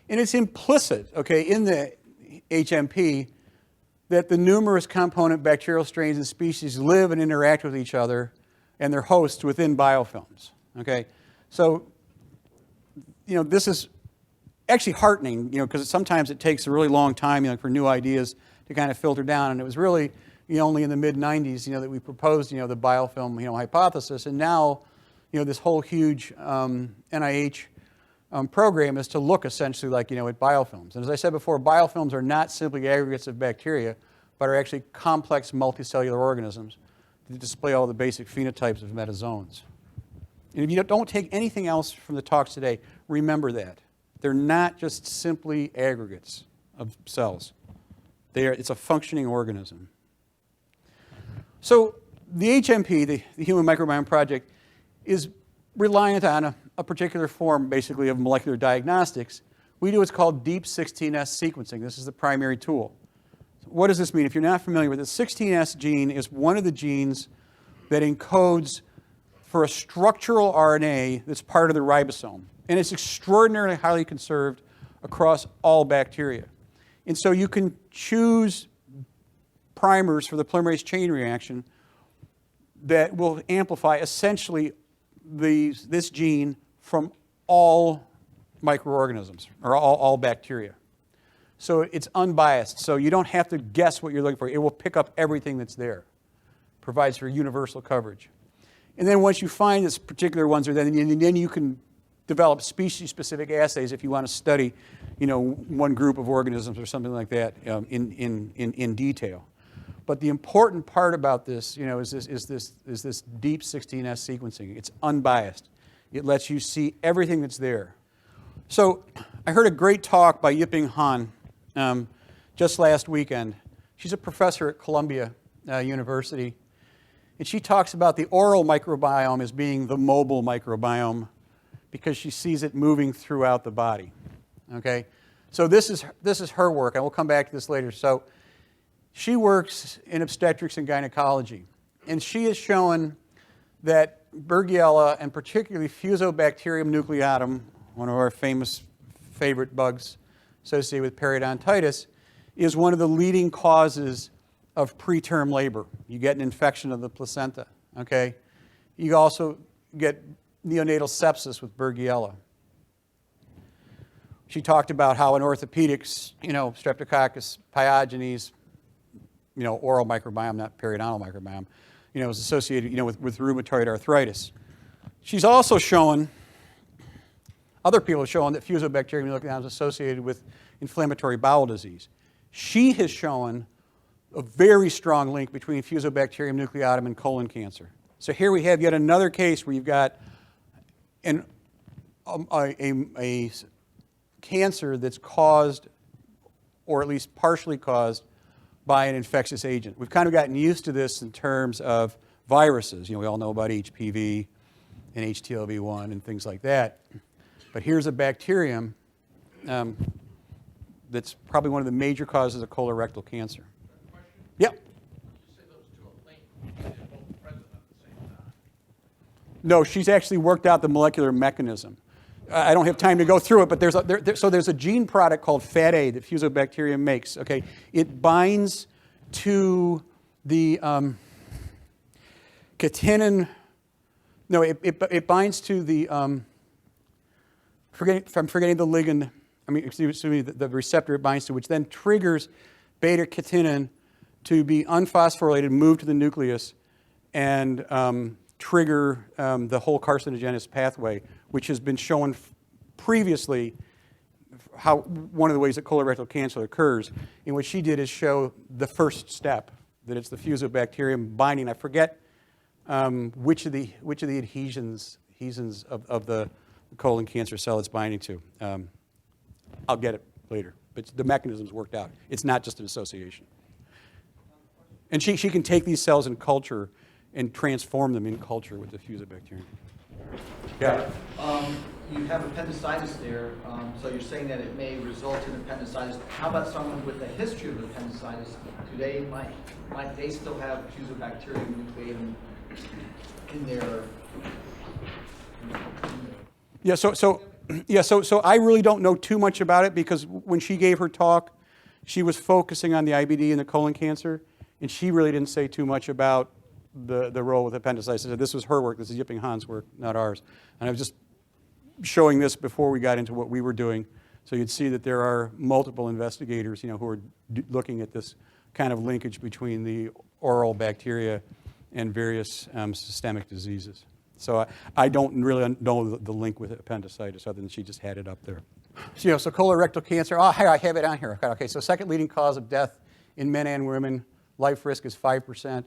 And it's implicit, okay, in the HMP that the numerous component bacterial strains and species live and interact with each other and their hosts within biofilms, okay? So, this is actually heartening, because sometimes it takes a really long time, for new ideas to kind of filter down. And it was really, only in the mid-90s, that we proposed, the biofilm, hypothesis. And now, this whole huge NIH program is to look essentially like, at biofilms. And as I said before, biofilms are not simply aggregates of bacteria, but are actually complex multicellular organisms that display all the basic phenotypes of metazoans. And if you don't take anything else from the talks today, remember that. They're not just simply aggregates of cells. It's a functioning organism. So the HMP, the Human Microbiome Project, is reliant on a particular form, basically, of molecular diagnostics. We do what's called deep 16S sequencing. This is the primary tool. What does this mean? If you're not familiar with it, the 16S gene is one of the genes that encodes for a structural RNA that's part of the ribosome. And it's extraordinarily highly conserved across all bacteria. And so you can choose primers for the polymerase chain reaction that will amplify essentially this gene from all microorganisms, or all bacteria. So it's unbiased, so you don't have to guess what you're looking for. It will pick up everything that's there. Provides for universal coverage. And then once you find this particular ones, then you can develop species-specific assays if you want to study, one group of organisms or something like that in detail. But the important part about this, is this deep 16S sequencing. It's unbiased. It lets you see everything that's there. So I heard a great talk by Yiping Han just last weekend. She's a professor at Columbia University. And she talks about the oral microbiome as being the mobile microbiome because she sees it moving throughout the body. Okay? So this is her work, and we'll come back to this later. So she works in obstetrics and gynecology, and she has shown that Burgdorferi, and particularly Fusobacterium nucleatum, one of our favorite bugs associated with periodontitis, is one of the leading causes of preterm labor. You get an infection of the placenta, okay? You also get neonatal sepsis with Burgdorferi. She talked about how in orthopedics, Streptococcus pyogenes, oral microbiome, not periodontal microbiome, is associated, with rheumatoid arthritis. She's also shown, other people have shown that Fusobacterium nucleatum is associated with inflammatory bowel disease. She has shown a very strong link between Fusobacterium nucleatum and colon cancer. So here we have yet another case where you've got a cancer that's caused, or at least partially caused, by an infectious agent. We've kind of gotten used to this in terms of viruses. We all know about HPV and HTLV1 and things like that. But here's a bacterium that's probably one of the major causes of colorectal cancer. Yep. No, she's actually worked out the molecular mechanism. I don't have time to go through it, but there's a gene product called Fat-A that Fusobacterium makes. Okay, it binds to the catinin. No, it binds to the. I'm forgetting the ligand. Excuse me, the receptor it binds to, which then triggers beta-catenin to be unphosphorylated, move to the nucleus, and trigger the whole carcinogenesis pathway, which has been shown previously how one of the ways that colorectal cancer occurs. And what she did is show the first step, that it's the fusobacterium binding. I forget which of the adhesions of the colon cancer cell it's binding to. I'll get it later, but the mechanism's worked out. It's not just an association. And she can take these cells in culture and transform them in culture with the fusobacterium. Yeah. You have appendicitis there, so you're saying that it may result in appendicitis. How about someone with a history of appendicitis? Might they still have fusobacterium nucleatum in their? Yeah. So I really don't know too much about it, because when she gave her talk, she was focusing on the IBD and the colon cancer, and she really didn't say too much about the role with appendicitis. I said this was her work. This is Yipping Han's work, not ours. And I was just showing this before we got into what we were doing, so you'd see that there are multiple investigators, who are looking at this kind of linkage between the oral bacteria and various systemic diseases. So I don't really know the link with appendicitis, other than she just had it up there. So colorectal cancer. Oh, here, I have it on here. Okay, so second leading cause of death in men and women. Life risk is 5%.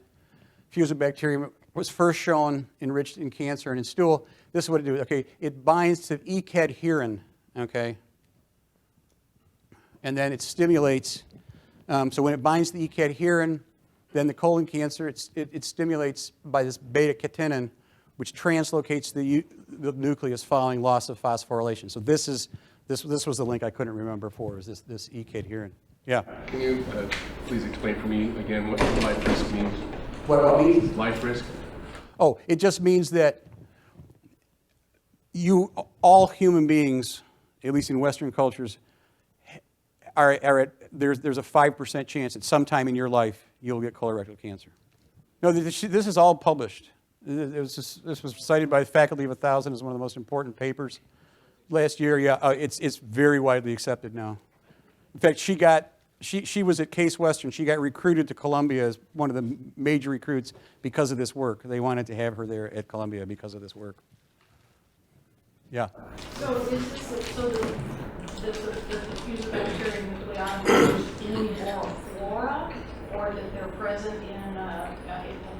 Fusobacterium was first shown enriched in cancer and in stool. This is what it does. Okay, it binds to E-cadherin. Okay, and then it stimulates. So when it binds to E-cadherin, then the colon cancer, it stimulates by this beta-catenin, which translocates the nucleus following loss of phosphorylation. So this was the link I couldn't remember before, is this E-cadherin. Yeah. Can you please explain for me again what life risk means? What means? Life risk? Oh, it just means that all human beings, at least in Western cultures, are at there's a 5% chance that sometime in your life you'll get colorectal cancer. No, this is all published. This was cited by the Faculty of 1,000 as one of the most important papers last year. Yeah, it's very widely accepted now. In fact, she was at Case Western. She got recruited to Columbia as one of the major recruits because of this work. They wanted to have her there at Columbia because of this work. Yeah. So is this the fusobacterium nucleotides in oral flora, or that they're present in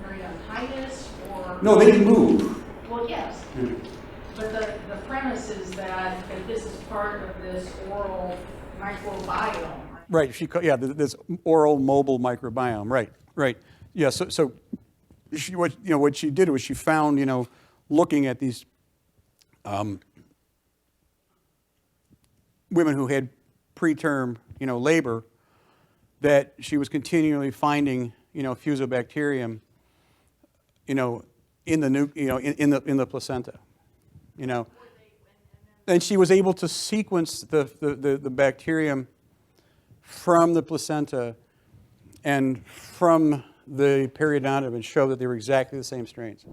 periodontitis, or? No, they move. Well, yes. But the premise is that this is part of this oral microbiome. Right. This oral mobile microbiome. Right. Yeah. So what she did was she found, looking at these women who had preterm, labor, that she was continually finding, fusobacterium, in the placenta, And she was able to sequence the bacterium from the placenta and from the periodontum and show that they were exactly the same strains.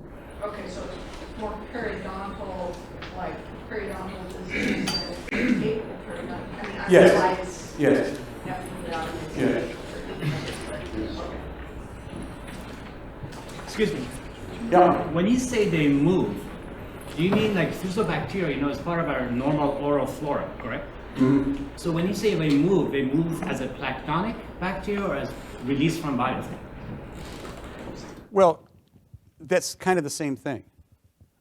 Okay, so it's more periodontal, like periodontal disease than apical periodontitis. Yes. Yes. Definitely. Excuse me. Yeah. When you say they move, do you mean like fusobacteria, is part of our normal oral flora, correct? Mm-hmm. So when you say they move as a planktonic bacteria or as released from biofilm? Well, that's kind of the same thing.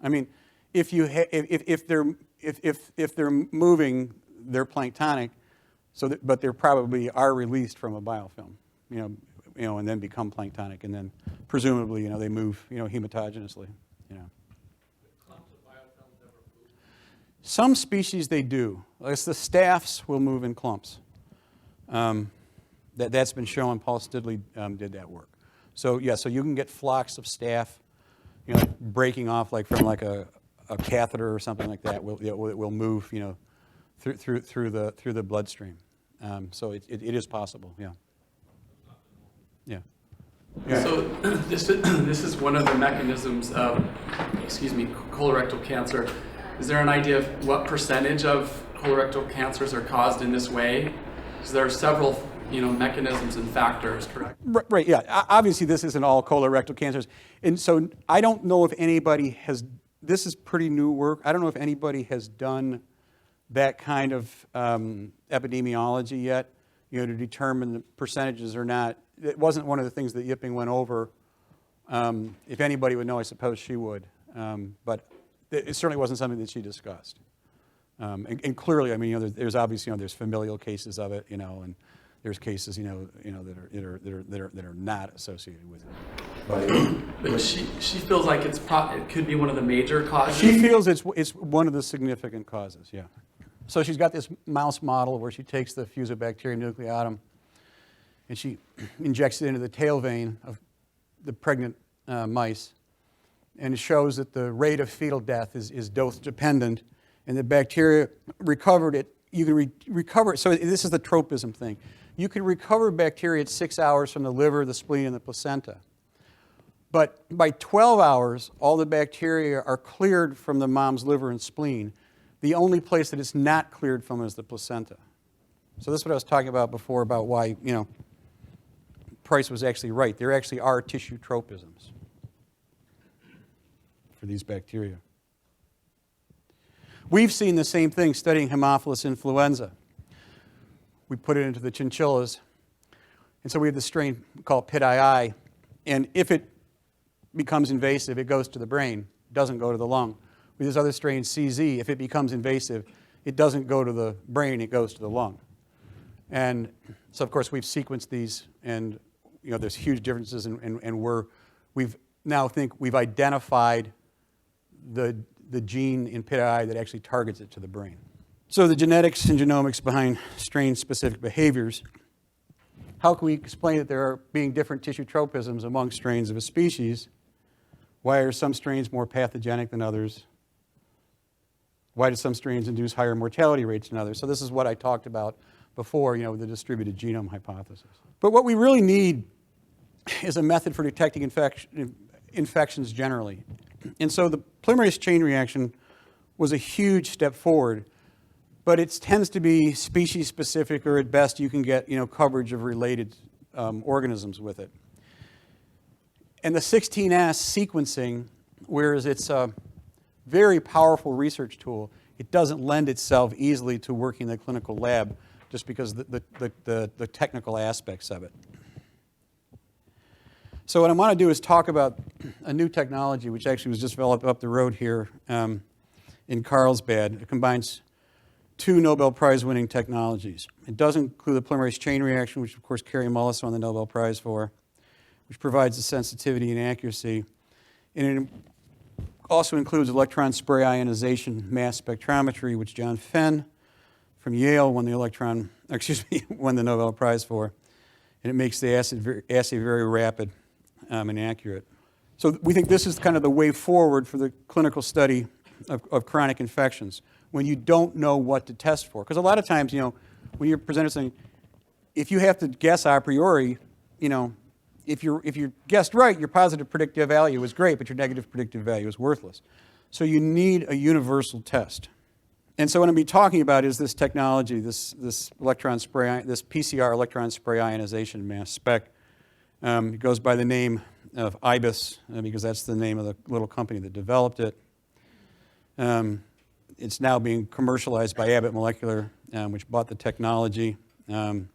I mean, if they're moving, they're planktonic, but they probably are released from a biofilm, and then become planktonic, and then presumably, they move, hematogenously, Some species they do. Like the staphs will move in clumps. That's been shown. Paul Stidley did that work. So you can get flocks of staph, breaking off like from like a catheter or something like that. It will move, through the bloodstream. So it is possible. Yeah. Yeah. Yeah. So this is one of the mechanisms of, colorectal cancer. Is there an idea of what percentage of colorectal cancers are caused in this way? Because there are several mechanisms and factors, correct? Right, yeah. Obviously, this isn't all colorectal cancers. And so I don't know if anybody has, this is pretty new work. I don't know if anybody has done that kind of epidemiology yet, to determine the percentages or not. It wasn't one of the things that Yipping went over. If anybody would know, I suppose she would. But it certainly wasn't something that she discussed. And clearly, I mean, there's obviously, there's familial cases of it, and there's cases, that are not associated with it. But she feels like it could be one of the major causes. She feels it's one of the significant causes, yeah. So she's got this mouse model where she takes the Fusobacterium nucleatum and she injects it into the tail vein of the pregnant mice, and it shows that the rate of fetal death is dose dependent, and the bacteria recovered it. You can recover it. So this is the tropism thing. You can recover bacteria at 6 hours from the liver, the spleen, and the placenta. But by 12 hours, all the bacteria are cleared from the mom's liver and spleen. The only place that it's not cleared from is the placenta. So this is what I was talking about before about why, Price was actually right. There actually are tissue tropisms for these bacteria. We've seen the same thing studying Haemophilus influenza. We put it into the chinchillas, and so we have this strain called PIT-II, and if it becomes invasive, it goes to the brain, doesn't go to the lung. With this other strain, CZ, if it becomes invasive, it doesn't go to the brain, it goes to the lung. And so, of course, we've sequenced these, and there's huge differences, and we've now think we've identified the gene in PIT-II that actually targets it to the brain. So the genetics and genomics behind strain-specific behaviors. How can we explain that there are being different tissue tropisms among strains of a species? Why are some strains more pathogenic than others? Why do some strains induce higher mortality rates than others? So this is what I talked about before, the distributed genome hypothesis. But what we really need is a method for detecting infections generally. And so the polymerase chain reaction was a huge step forward, but it tends to be species specific, or at best you can get coverage of related organisms with it. And the 16S sequencing, whereas it's a very powerful research tool, it doesn't lend itself easily to working in the clinical lab just because of the technical aspects of it. So what I want to do is talk about a new technology which actually was just developed up the road here in Carlsbad. It combines two Nobel Prize winning technologies. It does include the polymerase chain reaction, which of course Carrie Mullis won the Nobel Prize for, which provides the sensitivity and accuracy. And it also includes electron spray ionization mass spectrometry, which John Fenn from Yale won the Nobel Prize for. And it makes the assay very rapid and accurate. So we think this is kind of the way forward for the clinical study of chronic infections when you don't know what to test for. Because a lot of times, when you're presented something, if you have to guess a priori, if you guessed right, your positive predictive value is great, but your negative predictive value is worthless. So you need a universal test. And so what I'm going to be talking about is this technology, this PCR electron spray ionization mass spec. It goes by the name of IBIS because that's the name of the little company that developed it. It's now being commercialized by Abbott Molecular, which bought the technology. The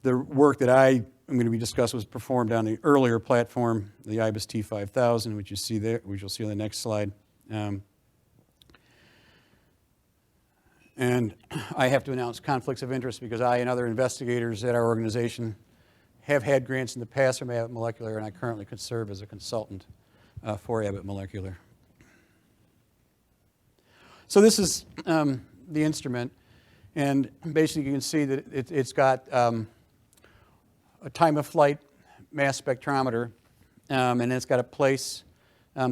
work that I'm going to be discussing was performed on the earlier platform, the IBIS T5000, which you see there, which you'll see on the next slide. And I have to announce conflicts of interest because I and other investigators at our organization have had grants in the past from Abbott Molecular, and I currently could serve as a consultant for Abbott Molecular. So this is the instrument, and basically you can see that it's got a time of flight mass spectrometer, and it's got a place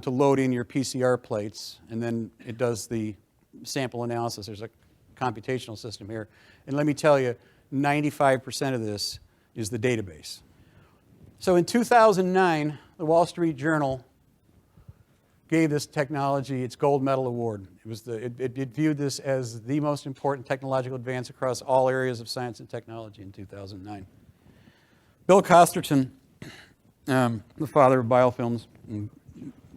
to load in your PCR plates, and then it does the sample analysis. There's a computational system here. And let me tell you, 95% of this is the database. So in 2009, the Wall Street Journal gave this technology its gold medal award. It viewed this as the most important technological advance across all areas of science and technology in 2009. Bill Costerton, the father of biofilms,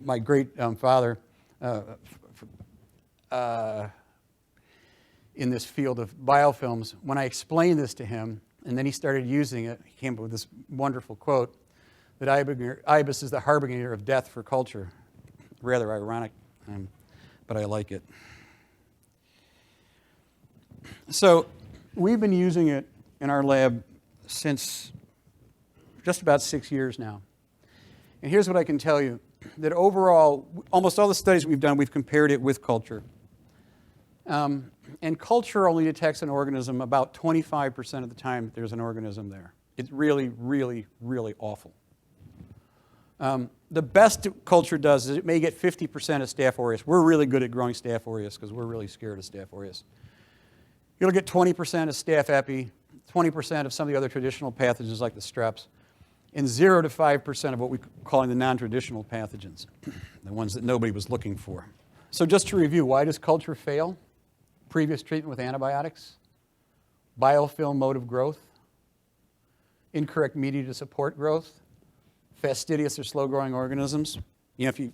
my great father in this field of biofilms, when I explained this to him, and then he started using it, he came up with this wonderful quote that IBIS is the harbinger of death for culture. Rather ironic, but I like it. So we've been using it in our lab since just about 6 years now. And here's what I can tell you, that overall, almost all the studies we've done, we've compared it with culture. And culture only detects an organism about 25% of the time that there's an organism there. It's really, really, really awful. The best culture does is it may get 50% of Staph aureus. We're really good at growing Staph aureus because we're really scared of Staph aureus. You'll get 20% of Staph epi, 20% of some of the other traditional pathogens like the streps, and 0 to 5% of what we're calling the non-traditional pathogens, the ones that nobody was looking for. So just to review, why does culture fail? Previous treatment with antibiotics, biofilm mode of growth, incorrect media to support growth, fastidious or slow-growing organisms. You know, if you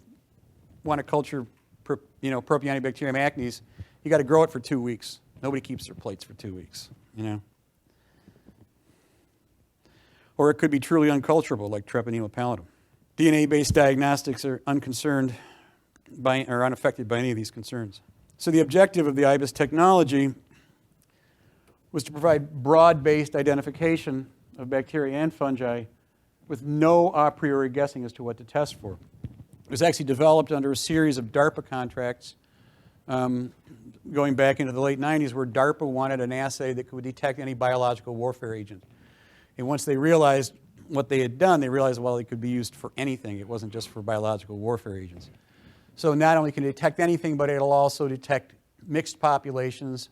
want to culture, Propionibacterium acnes, you got to grow it for 2 weeks. Nobody keeps their plates for 2 weeks, you know. Or it could be truly unculturable, like Treponema pallidum. DNA-based diagnostics are unconcerned by or unaffected by any of these concerns. So the objective of the IBIS technology was to provide broad-based identification of bacteria and fungi with no a priori guessing as to what to test for. It was actually developed under a series of DARPA contracts going back into the late 90s, where DARPA wanted an assay that could detect any biological warfare agent. And once they realized what they had done, they realized, well, it could be used for anything. It wasn't just for biological warfare agents. So not only can it detect anything, but it'll also detect mixed populations,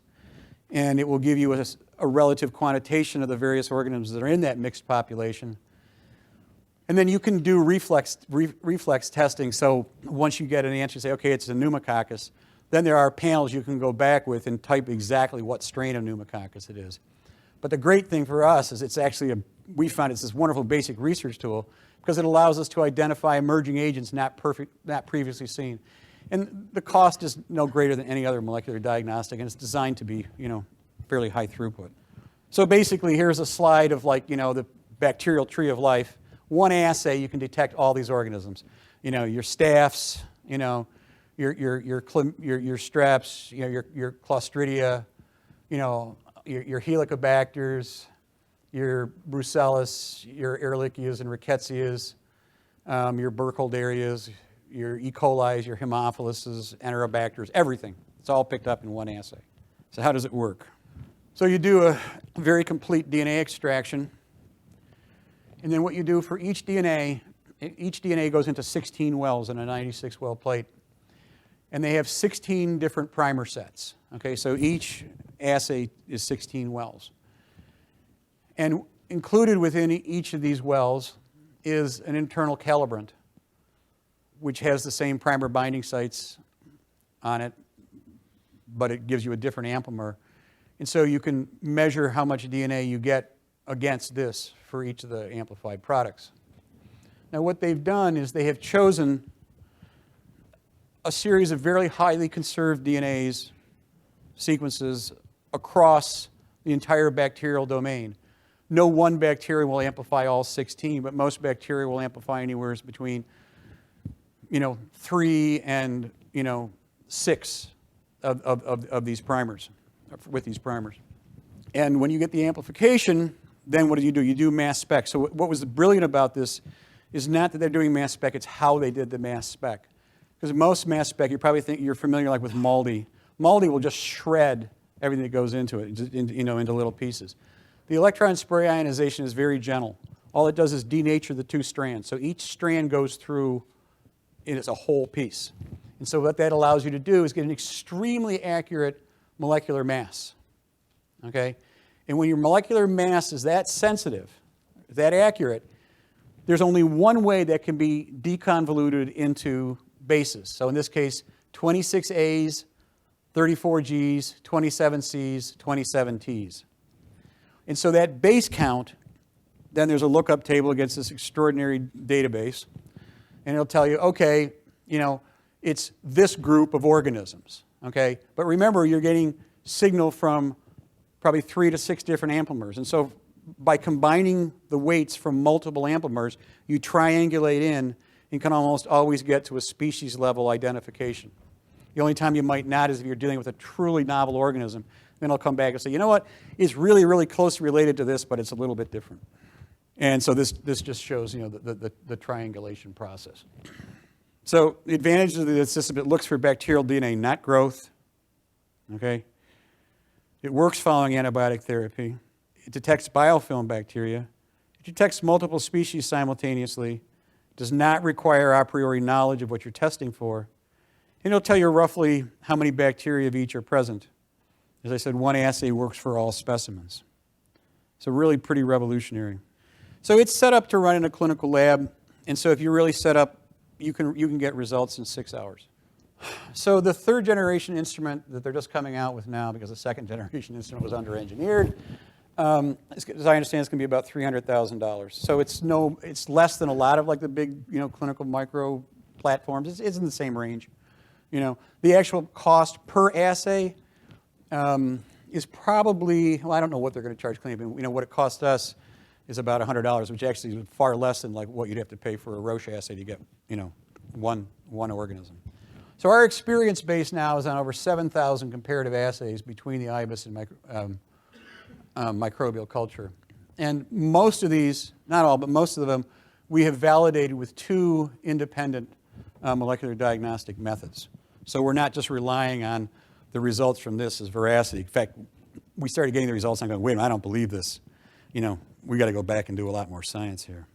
and it will give you a relative quantitation of the various organisms that are in that mixed population. And then you can do reflex testing. So once you get an answer, you say, okay, it's a pneumococcus. Then there are panels you can go back with and type exactly what strain of pneumococcus it is. But the great thing for us is it's actually we found it's this wonderful basic research tool because it allows us to identify emerging agents not previously seen. And the cost is no greater than any other molecular diagnostic, and it's designed to be, fairly high throughput. So basically, here's a slide of the bacterial tree of life. One assay, you can detect all these organisms. Your staphs, your streps, your clostridia, your helicobacters, your brucellus, your ehrlichias and rickettsias, your burkholderias, your E. coli's, your haemophilus, enterobacters, everything. It's all picked up in one assay. So how does it work? So you do a very complete DNA extraction. And then what you do for each DNA goes into 16 wells in a 96-well plate. And they have 16 different primer sets. Okay, so each assay is 16 wells. And included within each of these wells is an internal calibrant, which has the same primer binding sites on it, but it gives you a different amplimer. And so you can measure how much DNA you get against this for each of the amplified products. Now what they've done is they have chosen a series of very highly conserved DNAs, sequences across the entire bacterial domain. No one bacteria will amplify all 16, but most bacteria will amplify anywhere between 3 and 6 of these primers, with these primers. And when you get the amplification, then what do? You do mass spec. So what was brilliant about this is not that they're doing mass spec, it's how they did the mass spec. Because most mass spec, you probably think you're familiar like with MALDI. MALDI will just shred everything that goes into it, into little pieces. The electron spray ionization is very gentle. All it does is denature the two strands. So each strand goes through as a whole piece. And so what that allows you to do is get an extremely accurate molecular mass. Okay? And when your molecular mass is that sensitive, that accurate, there's only one way that can be deconvoluted into bases. So in this case, 26 A's, 34 G's, 27 C's, 27 T's. And so that base count, then there's a lookup table against this extraordinary database, and it'll tell you, okay, it's this group of organisms, okay? But remember, you're getting signal from probably 3 to 6 different amplemers. And so by combining the weights from multiple amplemers, you triangulate in and can almost always get to a species level identification. The only time you might not is if you're dealing with a truly novel organism. Then I'll come back and say, you know what, it's really, really closely related to this, but it's a little bit different. And so this just shows, the triangulation process. So the advantage of the system, it looks for bacterial DNA, not growth. Okay? It works following antibiotic therapy. It detects biofilm bacteria. It detects multiple species simultaneously. Does not require a priori knowledge of what you're testing for. And it'll tell you roughly how many bacteria of each are present. As I said, one assay works for all specimens. So really pretty revolutionary. So it's set up to run in a clinical lab. And so if you're really set up, you can get results in 6 hours. So the third generation instrument that they're just coming out with now, because the second generation instrument was under-engineered, as I understand, it's going to be about $300,000. So it's less than a lot of like the big, clinical micro platforms. It's in the same range. The actual cost per assay is probably, well, I don't know what they're going to charge clinically, but what it cost us is about $100, which actually is far less than like what you'd have to pay for a Roche assay to get, one organism. So our experience base now is on over 7,000 comparative assays between the IBIS and microbial culture. And most of these, not all, but most of them, we have validated with 2 independent molecular diagnostic methods. So we're not just relying on the results from this as veracity. In fact, we started getting the results and I'm going, wait a minute, I don't believe this. We got to go back and do a lot more science here.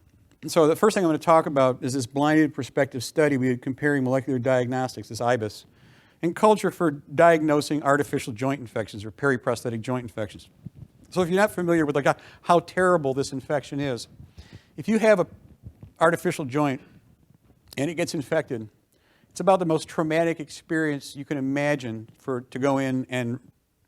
And so the first thing I'm going to talk about is this blinded prospective study we did comparing molecular diagnostics, this IBIS, and culture for diagnosing artificial joint infections or periprosthetic joint infections. So if you're not familiar with how terrible this infection is, if you have an artificial joint and it gets infected, it's about the most traumatic experience you can imagine to go in and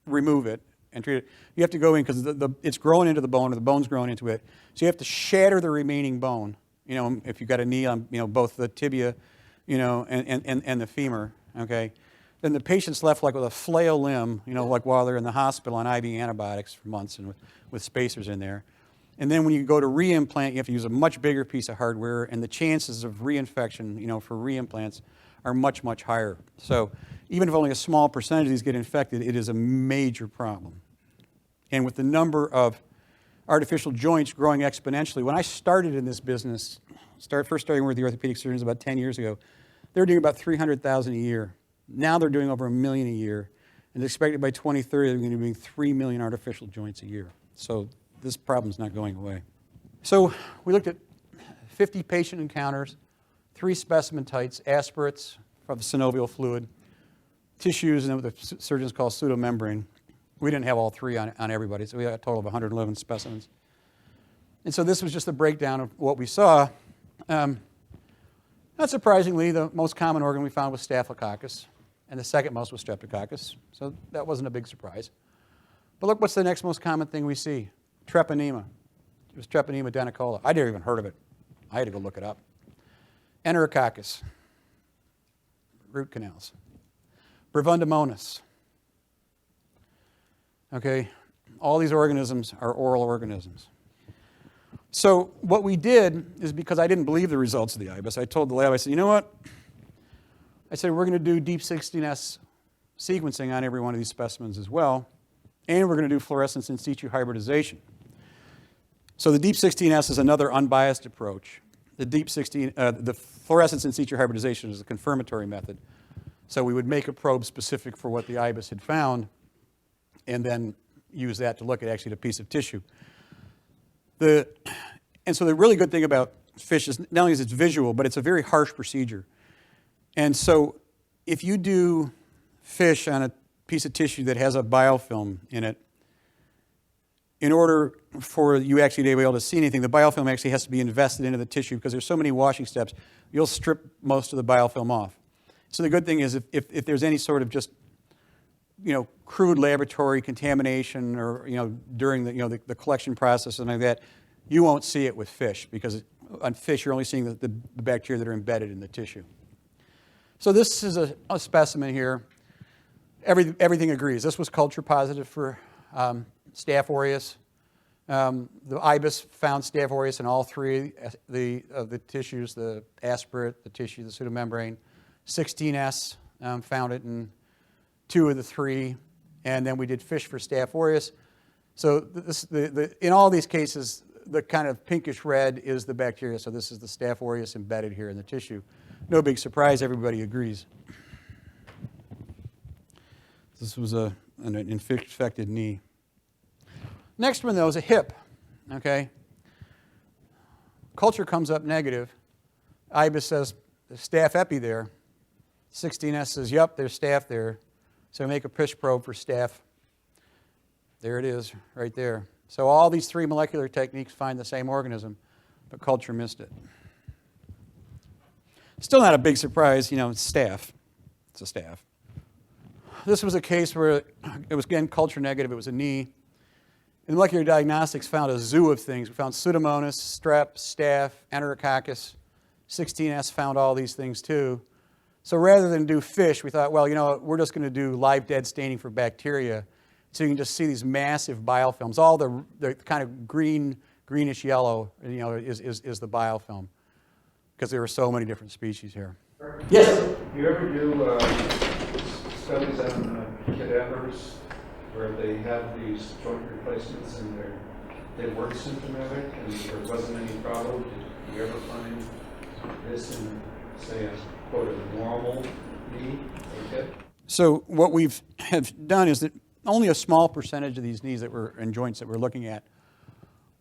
remove it and treat it. You have to go in because it's growing into the bone or the bone's growing into it. So you have to shatter the remaining bone. If you've got a knee on, both the tibia, and the femur, okay? Then the patient's left like with a flail limb, like while they're in the hospital on IV antibiotics for months and with spacers in there. And then when you go to reimplant, you have to use a much bigger piece of hardware, and the chances of reinfection, for reimplants are much, much higher. So even if only a small percentage of these get infected, it is a major problem. And with the number of artificial joints growing exponentially, when I started in this business, first starting with the orthopedic surgeons about 10 years ago, they were doing about 300,000 a year. Now they're doing over 1 million a year. And it's expected by 2030 they're going to be doing 3 million artificial joints a year. So this problem's not going away. So we looked at 50 patient encounters, 3 specimen types, aspirates of the synovial fluid, tissues, and what the surgeons call pseudomembrane. We didn't have all 3 on everybody, so we had a total of 111 specimens. And so this was just a breakdown of what we saw. Not surprisingly, the most common organ we found was Staphylococcus, and the second most was Streptococcus, so that wasn't a big surprise. But look, what's the next most common thing we see? Treponema. It was Treponema denicola. I never even heard of it. I had to go look it up. Enterococcus, root canals. Brevundamonas. Okay, all these organisms are oral organisms. So what we did is, because I didn't believe the results of the IBIS, I told the lab, I said, you know what? I said, we're going to do deep 16S sequencing on every one of these specimens as well, and we're going to do fluorescence in situ hybridization. So the deep 16S is another unbiased approach. The fluorescence in situ hybridization is a confirmatory method. So we would make a probe specific for what the IBIS had found, and then use that to look at actually the piece of tissue. And so the really good thing about FISH is not only is it visual, but it's a very harsh procedure. And so if you do FISH on a piece of tissue that has a biofilm in it, in order for you actually to be able to see anything, the biofilm actually has to be invested into the tissue because there's so many washing steps, you'll strip most of the biofilm off. So the good thing is if there's any sort of just, crude laboratory contamination or, during the collection process and like that, you won't see it with fish because on fish you're only seeing the bacteria that are embedded in the tissue. So this is a specimen here. Everything agrees. This was culture positive for Staph aureus. The IBIS found Staph aureus in all three of the tissues, the aspirate, the tissue, the pseudomembrane. 16S found it in 2 of the 3, and then we did fish for Staph aureus. So in all these cases, the kind of pinkish red is the bacteria, so this is the Staph aureus embedded here in the tissue. No big surprise, everybody agrees. This was an infected knee. Next one, though, is a hip, okay? Culture comes up negative. IBIS says, there's staph epi there. 16S says, yep, there's staph there. So make a fish probe for staph. There it is, right there. So all these 3 molecular techniques find the same organism, but culture missed it. Still not a big surprise, it's staph. It's a staph. This was a case where it was, again, culture negative. It was a knee. And molecular diagnostics found a zoo of things. We found Pseudomonas, strep, staph, Enterococcus. 16S found all these things too. So rather than do fish, we thought, well, we're just going to do live dead staining for bacteria. So you can just see these massive biofilms. All the kind of greenish yellow, is the biofilm, because there are so many different species here. Yes? Do you ever do studies on cadavers where they have these joint replacements and they weren't symptomatic and there wasn't any problem? Did you ever find this in, say, a normal knee or hip? So what we have done is that only a small percentage of these knees and joints that we're looking at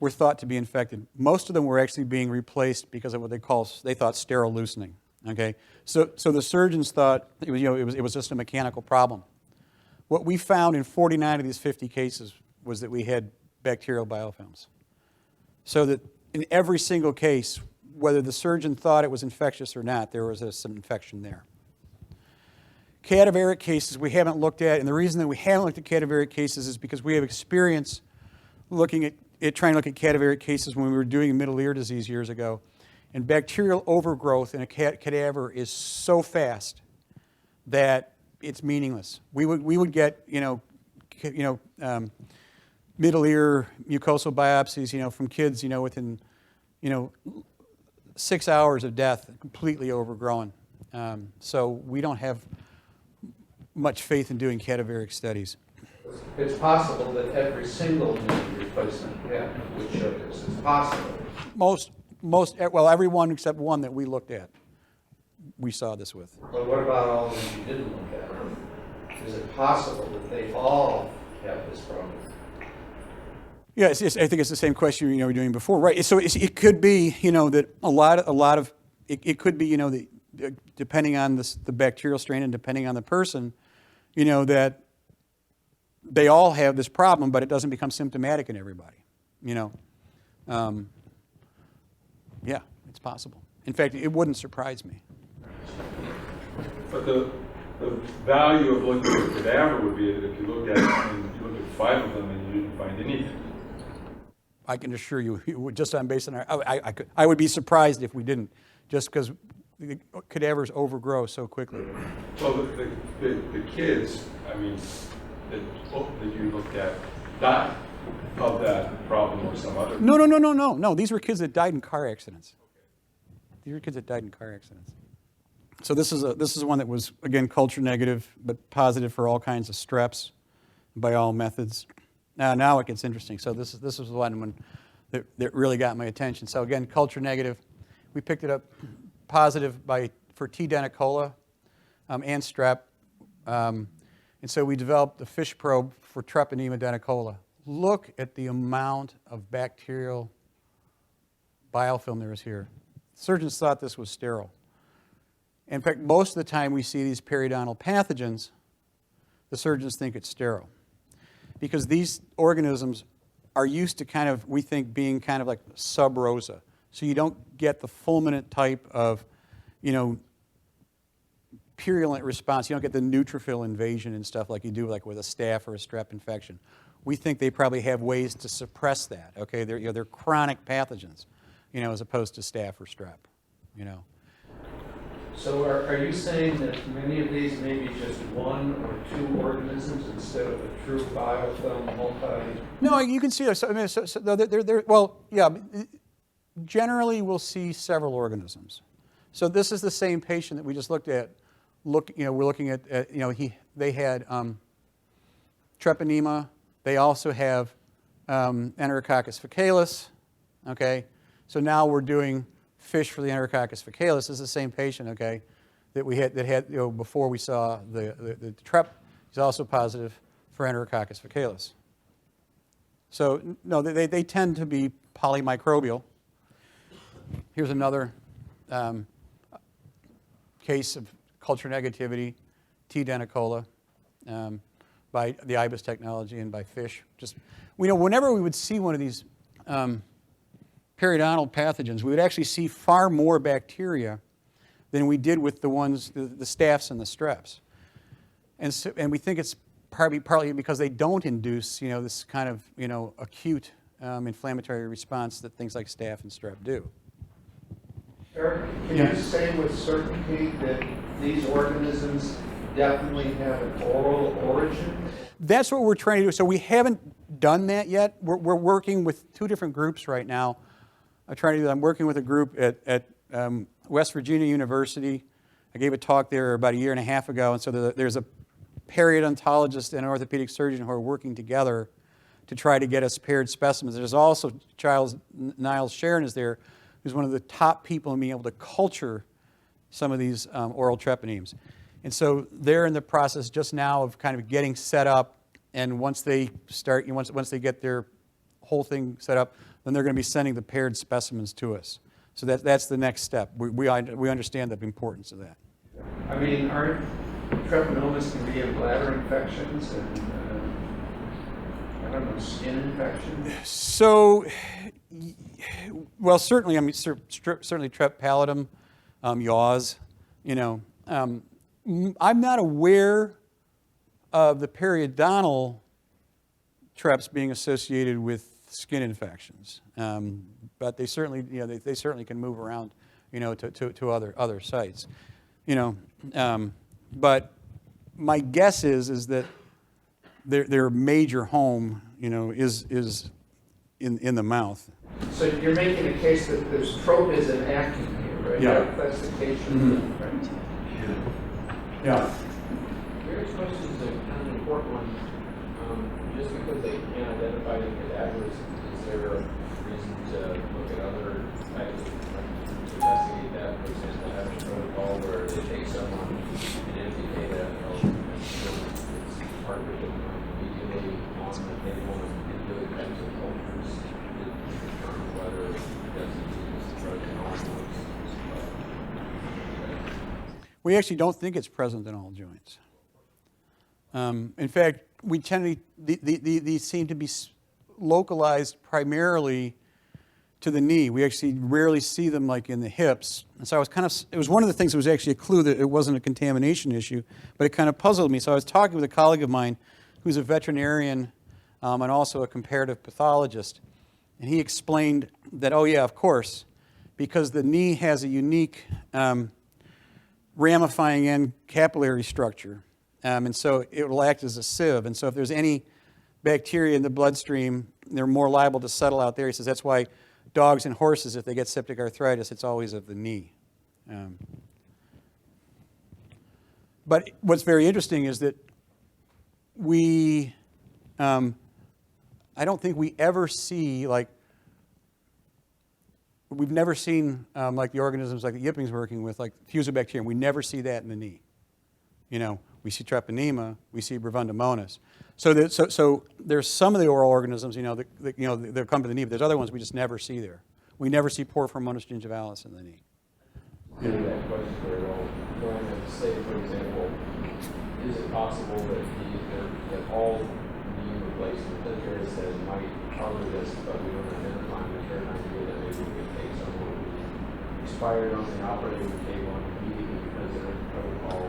were thought to be infected. Most of them were actually being replaced because of what they thought sterile loosening. Okay, so the surgeons thought it was just a mechanical problem. What we found in 49 of these 50 cases was that we had bacterial biofilms. So that in every single case, whether the surgeon thought it was infectious or not, there was some infection there. Cadaveric cases we haven't looked at, and the reason that we haven't looked at cadaveric cases is because we have experience trying to look at cadaveric cases when we were doing middle ear disease years ago. And bacterial overgrowth in a cadaver is so fast that it's meaningless. We would get middle ear mucosal biopsies from kids within 6 hours of death, completely overgrown. So we don't have much faith in doing cadaveric studies. It's possible that every single knee replacement would show this. It's possible. Everyone except one that we looked at, we saw this with. But what about all the ones you didn't look at? Is it possible that they all have this problem? Yeah, I think it's the same question we were doing before, right? So it could be that a lot of it could be that depending on the bacterial strain and depending on the person, that they all have this problem, but it doesn't become symptomatic in everybody. Yeah, it's possible. In fact, it wouldn't surprise me. But the value of looking at a cadaver would be that if you look at it and you look at 5 of them and you didn't find anything. I can assure you, just on based on I would be surprised if we didn't, just because the cadavers overgrow so quickly. Well, the kids, that you looked at, died of that problem or some other. No. These were kids that died in car accidents. These were kids that died in car accidents. So this is one that was, again, culture negative, but positive for all kinds of streps by all methods. Now it gets interesting. So this was the one that really got my attention. So again, culture negative. We picked it up positive for T. denicola and strep. And so we developed a fish probe for Treponema denicola. Look at the amount of bacterial biofilm there is here. Surgeons thought this was sterile. In fact, most of the time we see these periodontal pathogens, the surgeons think it's sterile. Because these organisms are used to we think, being kind of like sub rosa. So you don't get the fulminant type of, purulent response. You don't get the neutrophil invasion and stuff like you do like with a staph or a strep infection. We think they probably have ways to suppress that. Okay, they're chronic pathogens, as opposed to staph or strep. So are you saying that many of these may be just one or two organisms instead of a true biofilm multi? No, you can see. Well, yeah. Generally, we'll see several organisms. So this is the same patient that we just looked at. We're looking at they had treponema. They also have Enterococcus faecalis. Okay, so now we're doing fish for the Enterococcus faecalis. This is the same patient, okay, that we had before we saw the trep. He's also positive for Enterococcus faecalis. So no, they tend to be polymicrobial. Here's another case of culture negativity, T. denicola, by the IBIS technology and by fish. Whenever we would see one of these periodontal pathogens, we would actually see far more bacteria than we did with the ones, the staphs and the streps. And we think it's partly because they don't induce, this kind of, acute inflammatory response that things like staph and strep do. Eric, can you say with certainty that these organisms definitely have an oral origin? That's what we're trying to do. So we haven't done that yet. We're working with two different groups right now. I'm working with a group at West Virginia University. I gave a talk there about a year and a half ago, and so there's a periodontologist and an orthopedic surgeon who are working together to try to get us paired specimens. There's also Niles Sharon is there, who's one of the top people in being able to culture some of these oral treponemes. And so they're in the process just now of kind of getting set up, and once they start, once they get their whole thing set up, then they're going to be sending the paired specimens to us. So that's the next step. We understand the importance of that. I mean, aren't treponemas can be in bladder infections and skin infections? So, well, certainly. I mean, certainly Trep pallidum, yaws. I'm not aware of the periodontal treps being associated with skin infections, but they certainly, they certainly can move around, to other sites, But my guess is that their major home, is in the mouth. So you're making a case that there's tropism acting here, right? Yeah. That's the case, right? Yeah. Eric's question is a kind of important one. Just because they can't identify the cadavers, is there a reason to look at other types of to investigate that? For example, have a protocol where they take someone and amputate it's hard to put them immediately on the table and do the types of cultures to determine whether that's the drug in all joints. We actually don't think it's present in all joints. In fact, we tend to, these seem to be localized primarily to the knee. We actually rarely see them like in the hips. And so it was one of the things that was actually a clue that it wasn't a contamination issue, but it kind of puzzled me. So I was talking with a colleague of mine who's a veterinarian and also a comparative pathologist. And he explained that, oh yeah, of course, because the knee has a unique ramifying end capillary structure. And so it will act as a sieve. And so if there's any bacteria in the bloodstream, they're more liable to settle out there. He says that's why dogs and horses, if they get septic arthritis, it's always of the knee. But what's very interesting is that I don't think we ever see, we've never seen like the organisms like the Yipping's working with, like Fusobacterium. We never see that in the knee. We see treponema, we see Bravundomonas. So there's some of the oral organisms, that come to the knee, but there's other ones we just never see there. We never see Porphyromonas gingivalis in the knee. That question very well. Going to say, for example, is it possible that all knee replacement that there says might cover this, but we don't identify the third idea that maybe we could take someone who's expired on the operating table immediately because they're in protocol.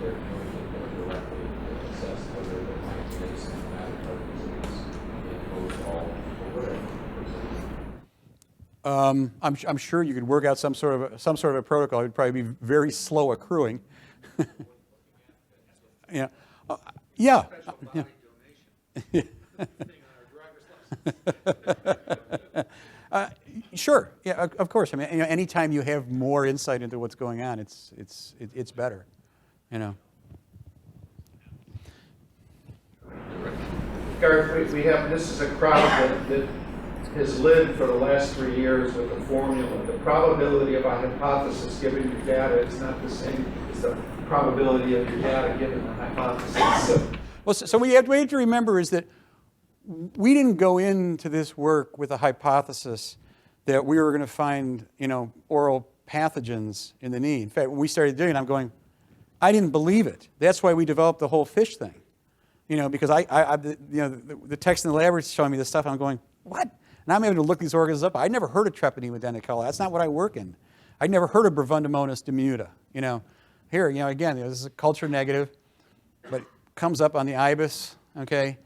They're going to go directly to assess whether the client's made symptomatic heart disease and protocol or whatever. I'm sure you could work out some sort of a protocol. It would probably be very slow accruing. Yeah. Yeah. Yeah. Sure. Yeah. Of course. I mean, anytime you have more insight into what's going on, it's better. You know. Garth, we have, this is a crowd that has lived for the last 3 years with the formula. The probability of a hypothesis given your data is not the same as the probability of your data given the hypothesis. Well, so what you have to remember is that we didn't go into this work with a hypothesis that we were going to find, oral pathogens in the knee. In fact, when we started doing it, I'm going, I didn't believe it. That's why we developed the whole fish thing. Because the text in the lab was showing me this stuff, and I'm going, what? And I'm having to look these organisms up. I'd never heard of Treponema dendicella. That's not what I work in. I'd never heard of Bravundomonas diminuta. Here, again, this is a culture negative, but it comes up on the ibis, okay?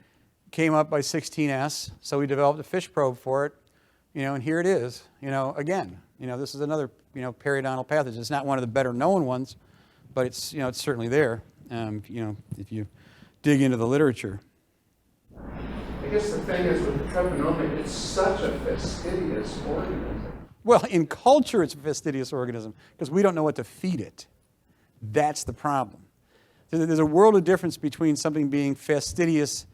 Came up by 16S, so we developed a fish probe for it, and here it is, again. This is another, periodontal pathogen. It's not one of the better known ones, but it's, it's certainly there, if you dig into the literature. I guess the thing is with the Treponema, it's such a fastidious organism. Well, in culture, it's a fastidious organism because we don't know what to feed it. That's the problem. There's a world of difference between something being fastidious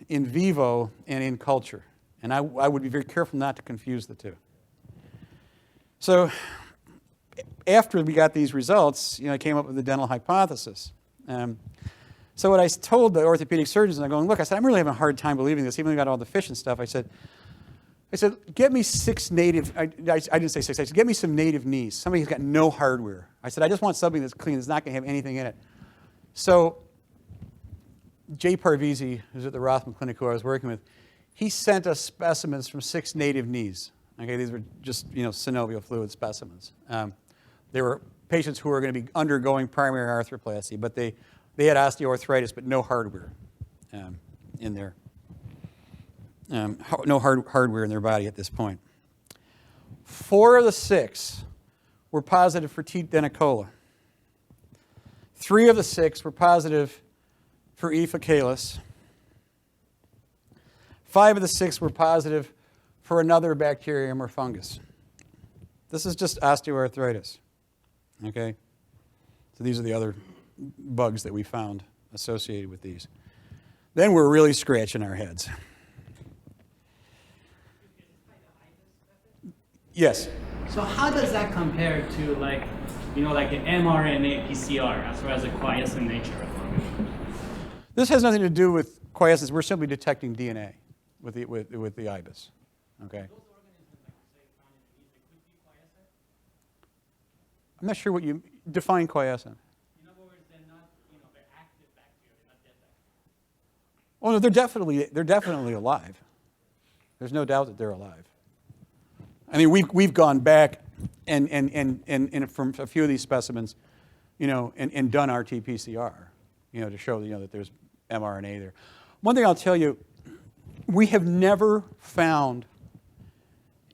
in vivo and in culture. And I would be very careful not to confuse the two. So after we got these results, I came up with the dental hypothesis. So what I told the orthopedic surgeons, and I'm going, look, I said, I'm really having a hard time believing this, even though we got all the fish and stuff. I said, get me 6 native, I didn't say 6, I said, get me some native knees. Somebody who's got no hardware. I said, I just want something that's clean, that's not going to have anything in it. So Jay Parvizi, who's at the Rothman Clinic, who I was working with, he sent us specimens from 6 native knees. Okay, these were just, synovial fluid specimens. They were patients who were going to be undergoing primary arthroplasty, but they had osteoarthritis, but no hardware in their no hardware in their body at this point. 4 of the 6 were positive for teeth denticola. 3 of the 6 were positive for E. faecalis. 5 of the 6 were positive for another bacterium or fungus. This is just osteoarthritis. Okay? So these are the other bugs that we found associated with these. Then we're really scratching our heads. Yes? So how does that compare to like the mRNA PCR as far as the quiescent nature of it? This has nothing to do with quiescence. We're simply detecting DNA with the ibis. Okay? I'm not sure what you define quiescent. In other words, they're not, they're active bacteria, they're not dead bacteria. Oh no, they're definitely alive. There's no doubt that they're alive. I mean, we've gone back and from a few of these specimens, and done RT-PCR, to show that there's mRNA there. One thing I'll tell you, we have never found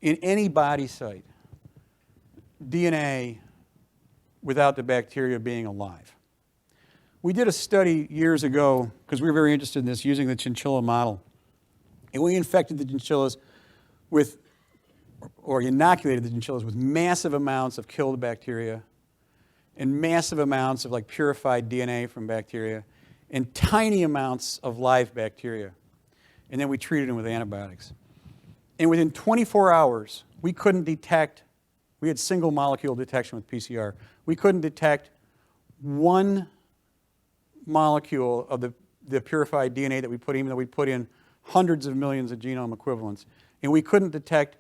in any body site DNA without the bacteria being alive. We did a study years ago, because we were very interested in this, using the chinchilla model. And we infected the chinchillas with, or inoculated the chinchillas with massive amounts of killed bacteria and massive amounts of purified DNA from bacteria and tiny amounts of live bacteria. And then we treated them with antibiotics. And within 24 hours, we couldn't detect, we had single molecule detection with PCR. We couldn't detect one molecule of the purified DNA that we put in, even though we put in hundreds of millions of genome equivalents. And we couldn't detect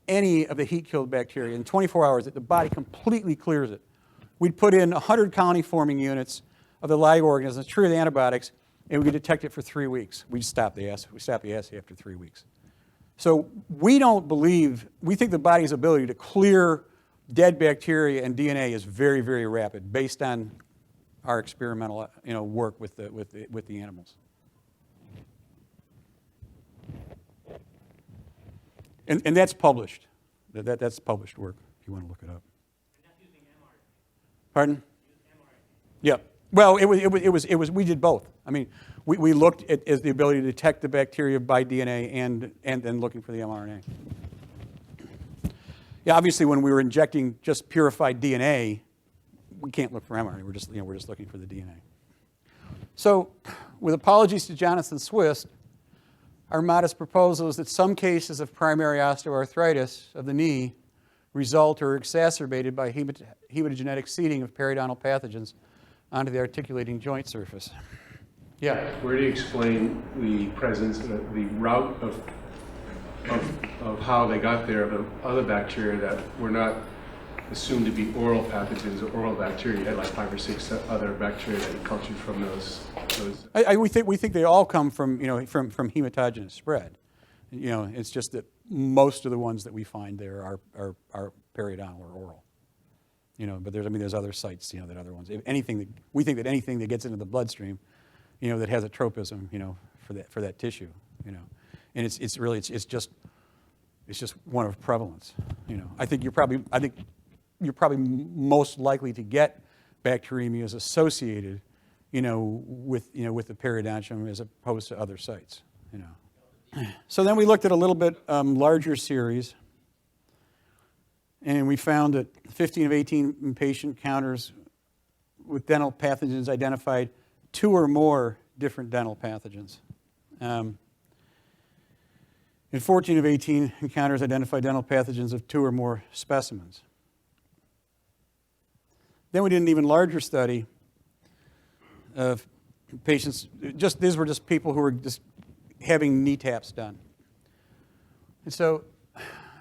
any of the heat-killed bacteria. In 24 hours, the body completely clears it. We'd put in 100 colony-forming units of the live organisms, treated with antibiotics, and we could detect it for 3 weeks. We stopped the assay. We stopped the assay after 3 weeks. So we don't believe, we think the body's ability to clear dead bacteria and DNA is very, very rapid based on our experimental work with the animals. And that's published. That's published work if you want to look it up. Pardon? Yeah. Well, it was. We did both. I mean, we looked at the ability to detect the bacteria by DNA and then looking for the mRNA. Yeah, obviously, when we were injecting just purified DNA, we can't look for mRNA. We're just looking for the DNA. So, with apologies to Jonathan Swiss, our modest proposal is that some cases of primary osteoarthritis of the knee result or are exacerbated by hematogenetic seeding of periodontal pathogens onto the articulating joint surface. Yeah. Where do you explain the presence, the route of how they got there of the other bacteria that were not assumed to be oral pathogens or oral bacteria? You had like 5 or 6 other bacteria that you cultured from those. We think they all come from from hematogenous spread. It's just that most of the ones that we find there are periodontal or oral. But there's other sites, that other ones. We think that anything that gets into the bloodstream, that has a tropism, for that tissue, and it's just one of prevalence. I think you're probably most likely to get bacteremias associated, with the periodontium as opposed to other sites, So then we looked at a little bit larger series, and we found that 15 of 18 patient encounters with dental pathogens identified 2 or more different dental pathogens. And 14 of 18 encounters identified dental pathogens of 2 or more specimens. Then we did an even larger study of patients, these were just people who were just having knee taps done. And so,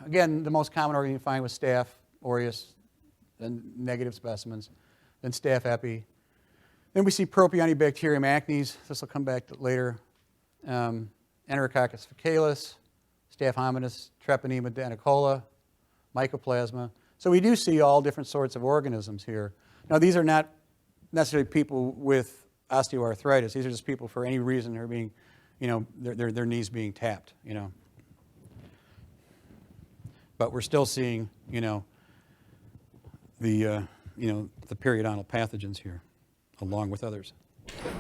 again, the most common organ you find was Staph aureus, then negative specimens, then Staph epi. Then we see Propionibacterium acnes, this will come back to later, Enterococcus faecalis, Staph hominis, Treponema danicola, Mycoplasma. So we do see all different sorts of organisms here. Now, these are not necessarily people with osteoarthritis. These are just people for any reason who are being, their knees being tapped, But we're still seeing, the periodontal pathogens here, along with others.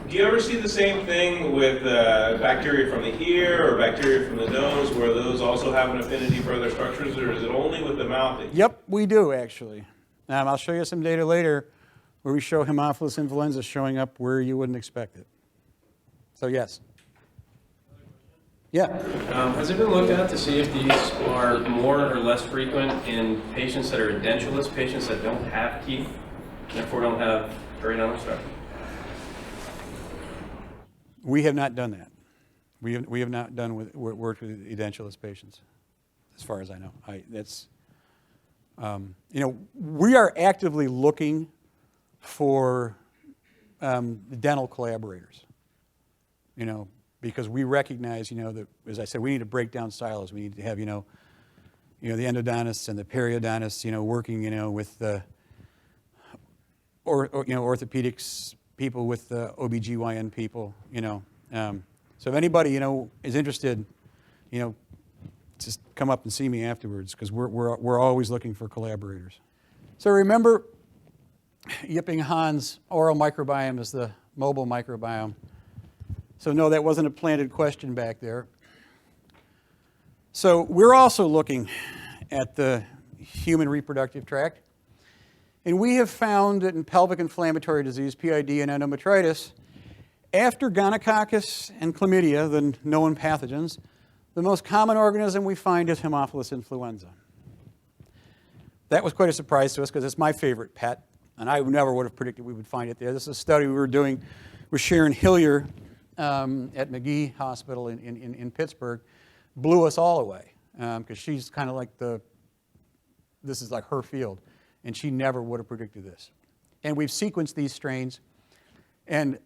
Do you ever see the same thing with bacteria from the ear or bacteria from the nose, where those also have an affinity for other structures, or is it only with the mouth? Yep, we do actually. I'll show you some data later where we show Haemophilus influenza showing up where you wouldn't expect it. So yes. Yeah. Has it been looked at to see if these are more or less frequent in patients that are edentulous, patients that don't have teeth, therefore don't have periodontal structure? We have not done that. We have not done work with edentulous patients, as far as I know. We are actively looking for dental collaborators. Because we recognize, that, as I said, we need to break down silos. We need to have, the endodontists and the periodontists, working, with the, orthopedics people with the OBGYN people, So if anybody, is interested, just come up and see me afterwards, because we're always looking for collaborators. So remember, Yipping Han's oral microbiome is the mobile microbiome. So no, that wasn't a planted question back there. So we're also looking at the human reproductive tract. And we have found that in pelvic inflammatory disease, PID and endometritis, after gonococcus and chlamydia, the known pathogens, the most common organism we find is Haemophilus influenza. That was quite a surprise to us because it's my favorite pet, and I never would have predicted we would find it there. This is a study we were doing with Sharon Hillier at McGee Hospital in Pittsburgh. Blew us all away because she's kind of like this is like her field, and she never would have predicted this. And we've sequenced these strains, and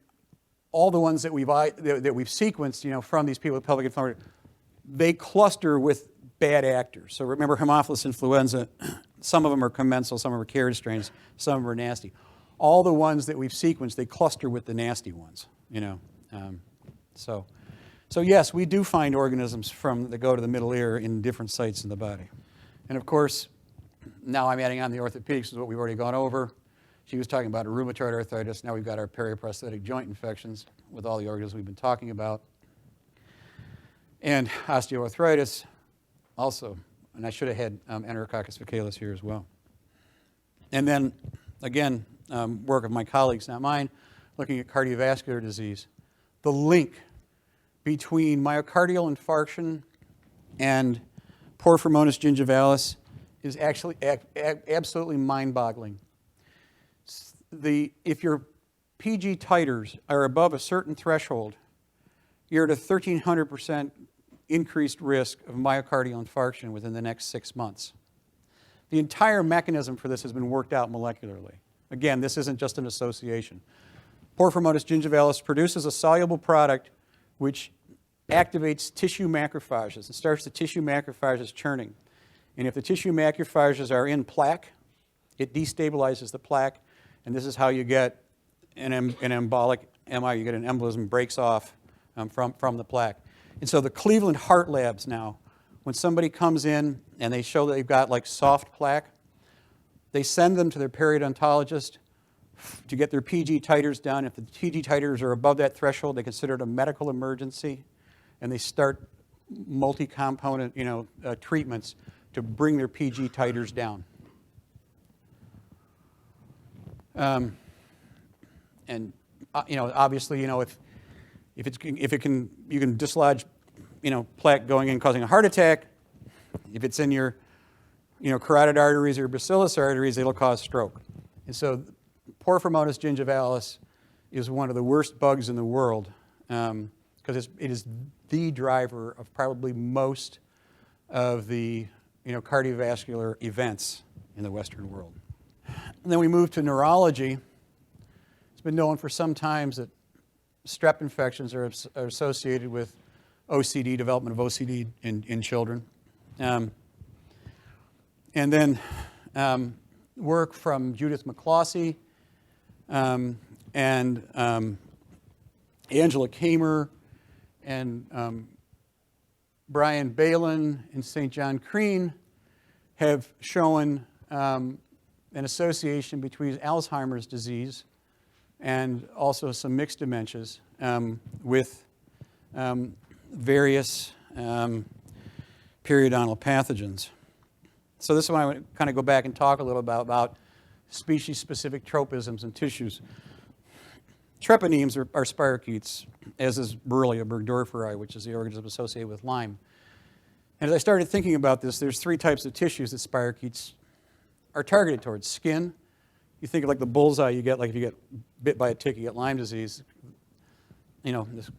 all the ones that we've sequenced, from these people with pelvic inflammatory, they cluster with bad actors. So remember, Haemophilus influenza some of them are commensal, some of them are carrier strains, some of them are nasty. All the ones that we've sequenced, they cluster with the nasty ones, you know. So yes, we do find organisms that go to the middle ear in different sites in the body. And of course, now I'm adding on the orthopedics, is what we've already gone over. She was talking about rheumatoid arthritis. Now we've got our periprosthetic joint infections with all the organisms we've been talking about. And osteoarthritis also. And I should have had Enterococcus faecalis here as well. And then, again, work of my colleagues, not mine, looking at cardiovascular disease. The link between myocardial infarction and Porphyromonas gingivalis is actually absolutely mind-boggling. If your PG titers are above a certain threshold, you're at a 1,300% increased risk of myocardial infarction within the next 6 months. The entire mechanism for this has been worked out molecularly. Again, this isn't just an association. Porphyromonas gingivalis produces a soluble product which activates tissue macrophages and starts the tissue macrophages churning. And if the tissue macrophages are in plaque, it destabilizes the plaque, and this is how you get an embolic MI. You get an embolism, breaks off from the plaque. And so the Cleveland Heart Labs now, when somebody comes in and they show that they've got like soft plaque, they send them to their periodontologist to get their PG titers done. If the PG titers are above that threshold, they consider it a medical emergency, and they start multi-component, treatments to bring their PG titers down. Obviously, if you can dislodge, plaque going in causing a heart attack. If it's in your, carotid arteries or bacillus arteries, it'll cause stroke. And so, Porphyromonas gingivalis is one of the worst bugs in the world because it is the driver of probably most of the, cardiovascular events in the Western world. And then we move to neurology. It's been known for some time that strep infections are associated with OCD, development of OCD in children. And then work from Judith McCloskey and Angela Kamer and Brian Balin and St. John Crean have shown an association between Alzheimer's disease and also some mixed dementias with various periodontal pathogens. So this is when I want to kind of go back and talk a little about species-specific tropisms in tissues. Treponemes are spirochetes, as is Borrelia burgdorferi, which is the organism associated with Lyme. And as I started thinking about this, there's 3 types of tissues that spirochetes are targeted towards. Skin, you think of like the bullseye you get, like if you get bit by a tick, you get Lyme disease, this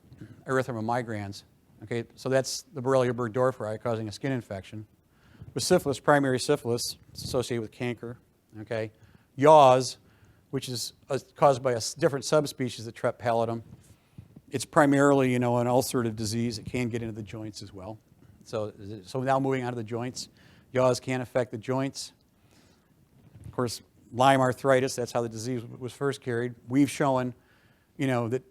erythema migrans. Okay, so that's the Borrelia burgdorferi causing a skin infection. With syphilis, primary syphilis, it's associated with canker. Okay, yaws, which is caused by a different subspecies of Trep pallidum. It's primarily, an ulcerative disease. It can get into the joints as well. So now moving on to the joints. Yaws can affect the joints. Of course, Lyme arthritis, that's how the disease was first carried. We've shown, that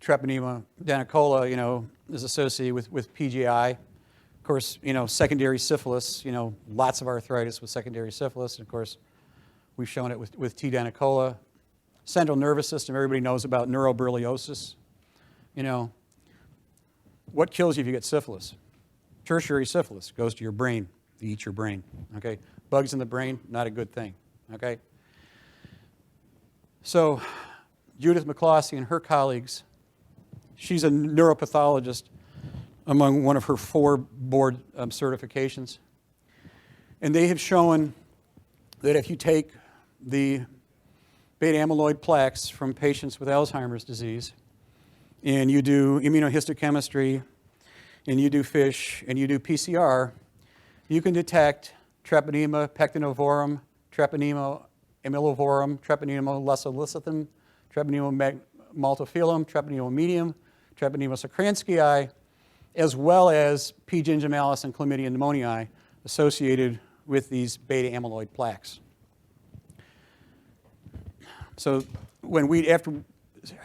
Treponema danicola, is associated with PGI. Of course, secondary syphilis, lots of arthritis with secondary syphilis. And of course, we've shown it with T. danicola. Central nervous system, everybody knows about neuroborreliosis. What kills you if you get syphilis? Tertiary syphilis goes to your brain. They eat your brain. Okay, bugs in the brain, not a good thing. Okay. So, Judith McCloskey and her colleagues, she's a neuropathologist among one of her 4 board certifications. And they have shown that if you take the beta amyloid plaques from patients with Alzheimer's disease, and you do immunohistochemistry, and you do FISH, and you do PCR, you can detect Treponema pectinovorum, Treponema amylovorum, Treponema lessolicitum, Treponema multifilum, Treponema medium, Treponema socranskii, as well as P. gingivalis and Chlamydia pneumoniae associated with these beta amyloid plaques. So after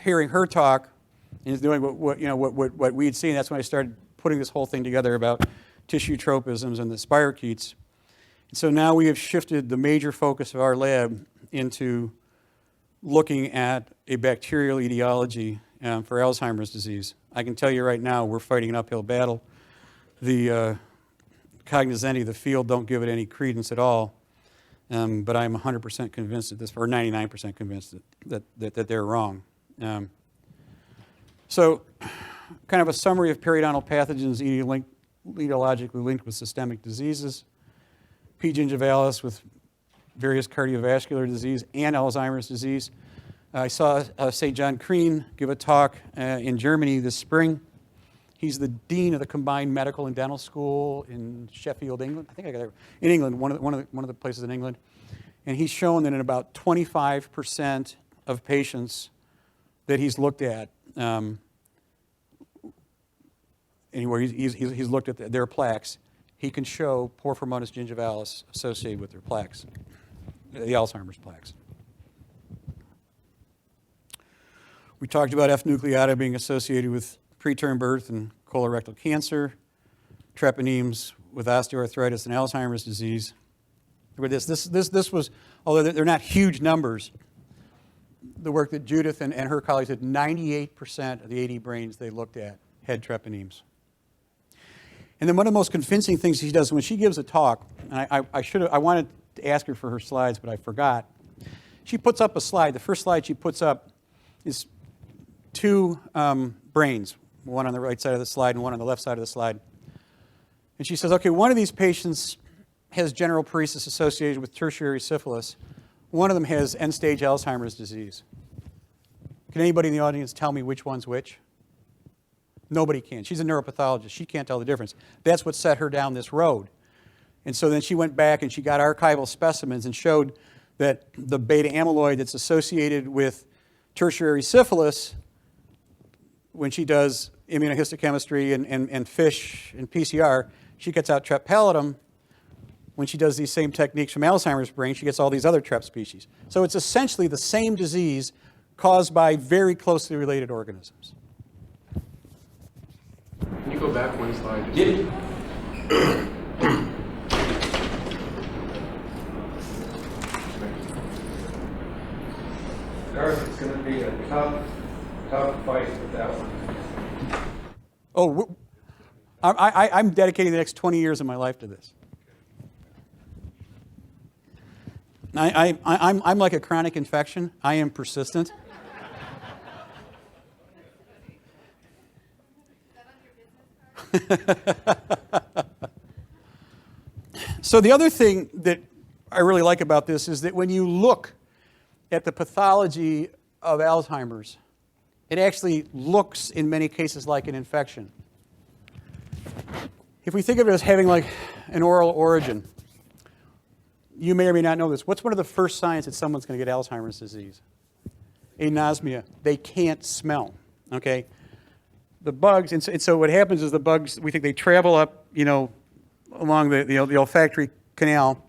hearing her talk and doing what we had seen, that's when I started putting this whole thing together about tissue tropisms and the spirochetes. And so now we have shifted the major focus of our lab into looking at a bacterial etiology for Alzheimer's disease. I can tell you right now, we're fighting an uphill battle. The cognoscenti, the field, don't give it any credence at all. But I'm 100% convinced at this, or 99% convinced that they're wrong. So, kind of a summary of periodontal pathogens etiologically linked with systemic diseases. P. gingivalis with various cardiovascular disease and Alzheimer's disease. I saw St. John Kreen give a talk in Germany this spring. He's the dean of the Combined Medical and Dental School in Sheffield, England. I think I got it in England, one of the places in England. And he's shown that in about 25% of patients that he's looked at, anywhere he's looked at their plaques, he can show porphyromonas gingivalis associated with their plaques, the Alzheimer's plaques. We talked about F. nucleata being associated with preterm birth and colorectal cancer, treponemes with osteoarthritis and Alzheimer's disease. This was, although they're not huge numbers, the work that Judith and her colleagues did, 98% of the 80 brains they looked at had treponemes. And then one of the most convincing things she does when she gives a talk, and I wanted to ask her for her slides, but I forgot. She puts up a slide. The first slide she puts up is two brains, one on the right side of the slide and one on the left side of the slide. And she says, okay, one of these patients has general paresis associated with tertiary syphilis. One of them has end-stage Alzheimer's disease. Can anybody in the audience tell me which one's which? Nobody can. She's a neuropathologist. She can't tell the difference. That's what set her down this road. And so then she went back and she got archival specimens and showed that the beta amyloid that's associated with tertiary syphilis, when she does immunohistochemistry and FISH and PCR, she gets out Trep pallidum. When she does these same techniques from Alzheimer's brain, she gets all these other Trep species. So it's essentially the same disease caused by very closely related organisms. Can you go back one slide? Garth, it's going to be a tough fight with that one. Oh, I'm dedicating the next 20 years of my life to this. I'm like a chronic infection. I am persistent. So the other thing that I really like about this is that when you look at the pathology of Alzheimer's, it actually looks in many cases like an infection. If we think of it as having like an oral origin, you may or may not know this. What's one of the first signs that someone's going to get Alzheimer's disease? Anosmia. They can't smell. Okay? The bugs, and so what happens is the bugs, we think they travel up, along the olfactory canal,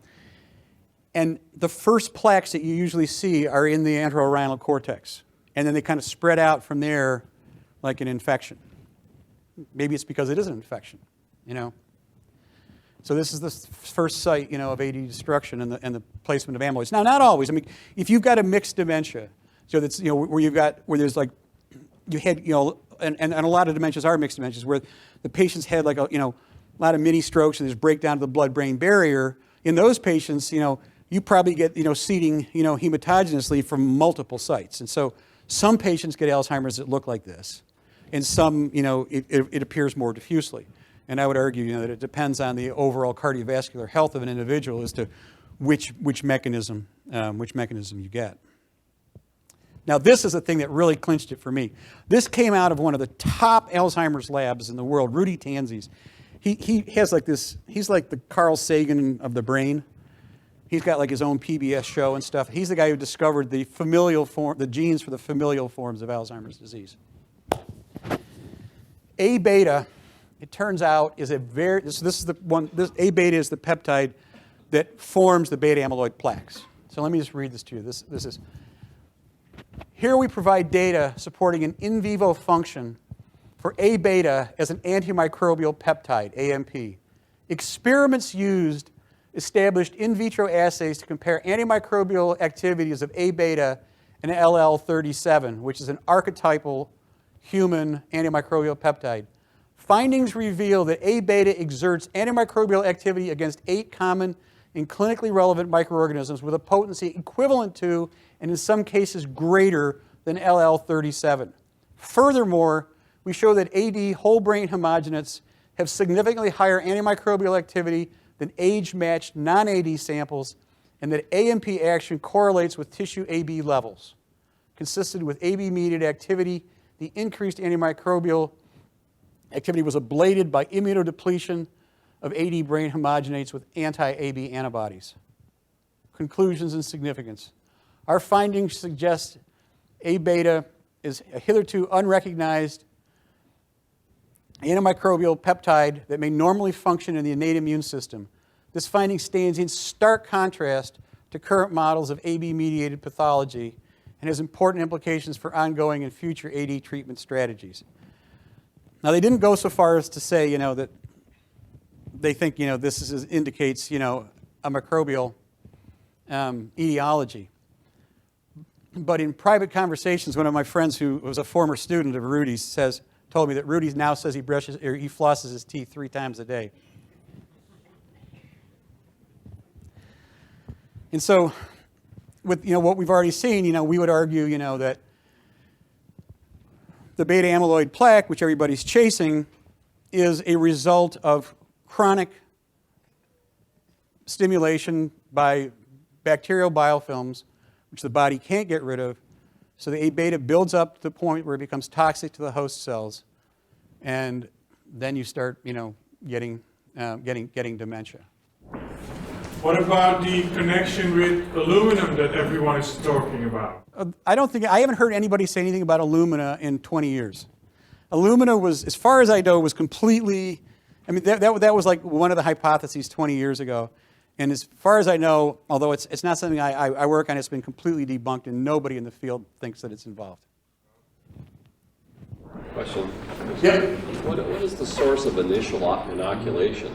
and the first plaques that you usually see are in the anterorhinal cortex, and then they kind of spread out from there like an infection. Maybe it's because it is an infection, So this is the first site, of AD destruction and the placement of amyloids. Now, not always. I mean, if you've got a mixed dementia, so that's where there's like you had and a lot of dementias are mixed dementias where the patients had like a lot of mini strokes and there's breakdown of the blood-brain barrier. In those patients, you probably get seeding hematogenously from multiple sites, and so some patients get Alzheimer's that look like this, and some it appears more diffusely. And I would argue that it depends on the overall cardiovascular health of an individual as to which mechanism you get. Now, this is the thing that really clinched it for me. This came out of one of the top Alzheimer's labs in the world, Rudy Tanzi's. He has like this, he's like the Carl Sagan of the brain. He's got like his own PBS show and stuff. He's the guy who discovered the genes for the familial forms of Alzheimer's disease. A beta, it turns out, is this is the one, A beta is the peptide that forms the beta amyloid plaques. So let me just read this to you. This is, here we provide data supporting an in vivo function for A beta as an antimicrobial peptide, AMP. Experiments used established in vitro assays to compare antimicrobial activities of A beta and LL37, which is an archetypal human antimicrobial peptide. Findings reveal that A beta exerts antimicrobial activity against 8 common and clinically relevant microorganisms with a potency equivalent to, and in some cases greater than LL37. Furthermore, we show that AD whole brain homogenates have significantly higher antimicrobial activity than age-matched non-AD samples, and that AMP action correlates with tissue AB levels. Consistent with AB-mediated activity, the increased antimicrobial activity was ablated by immunodepletion of AD brain homogenates with anti-AB antibodies. Conclusions and significance. Our findings suggest A beta is a hitherto unrecognized antimicrobial peptide that may normally function in the innate immune system. This finding stands in stark contrast to current models of AB-mediated pathology and has important implications for ongoing and future AD treatment strategies. Now, they didn't go so far as to say, that they think, this indicates, a microbial etiology. But in private conversations, one of my friends who was a former student of Rudy's told me that Rudy now says he flosses his teeth 3 times a day. And so, with what we've already seen, we would argue, that the beta amyloid plaque, which everybody's chasing, is a result of chronic stimulation by bacterial biofilms, which the body can't get rid of. So the A beta builds up to the point where it becomes toxic to the host cells, and then you start, getting dementia. What about the connection with aluminum that everyone is talking about? I haven't heard anybody say anything about alumina in 20 years. Alumina was, as far as I know, was completely, that was like one of the hypotheses 20 years ago. And as far as I know, although it's not something I work on, it's been completely debunked, and nobody in the field thinks that it's involved. Question. Yeah. What is the source of initial inoculation?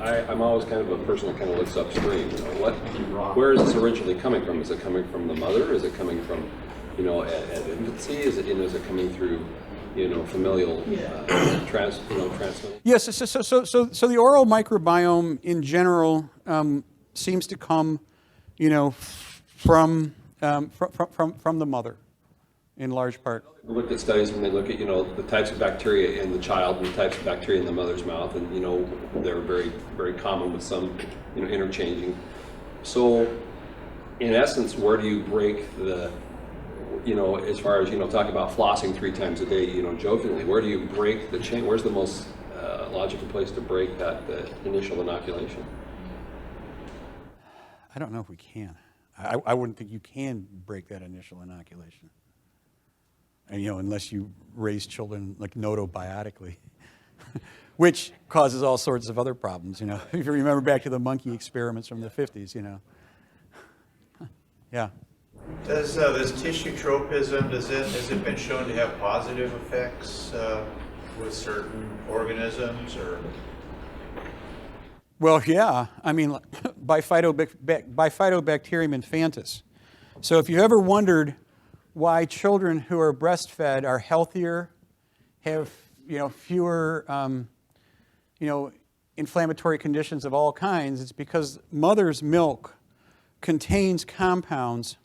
I'm always kind of a person that kind of looks upstream. Where is this originally coming from? Is it coming from the mother? Is it coming from, at infancy? Is it coming through, familial transmission? Yes. So the oral microbiome in general seems to come, from the mother, in large part. We looked at studies when they look at, the types of bacteria in the child and the types of bacteria in the mother's mouth, and, they're very, very common with some, interchanging. So, in essence, where do you break the, as far as, talking about flossing 3 times a day, jokingly, where do you break the chain? Where's the most logical place to break the initial inoculation? I don't know if we can. I wouldn't think you can break that initial inoculation. And, unless you raise children like notobiotically, which causes all sorts of other problems, If you remember back to the monkey experiments from the 50s, Yeah. Does this tissue tropism, has it been shown to have positive effects with certain organisms, or? Well, yeah. Bifidobacterium infantis. So if you ever wondered why children who are breastfed are healthier, have fewer inflammatory conditions of all kinds, it's because mother's milk contains compounds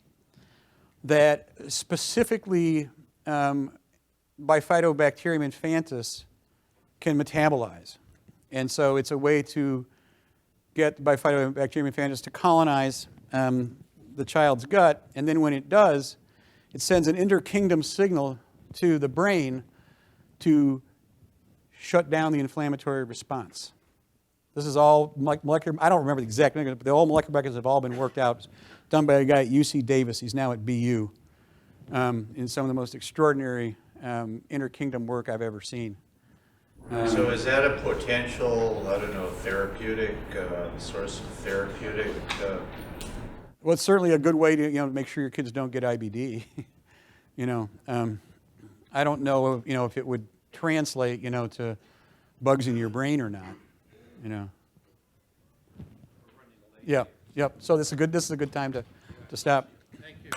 that specifically Bifidobacterium infantis can metabolize. And so it's a way to get Bifidobacterium infantis to colonize the child's gut, and then when it does, it sends an interkingdom signal to the brain to shut down the inflammatory response. This is all molecular, I don't remember the exact mechanism, but the old molecular mechanisms have all been worked out, done by a guy at UC Davis. He's now at BU, in some of the most extraordinary interkingdom work I've ever seen. So is that a potential, I don't know, therapeutic, source of therapeutic? Well, it's certainly a good way to, make sure your kids don't get IBD. I don't know, if it would translate, to bugs in your brain or not, Yeah, yep. So this is a good time to stop. Thank you.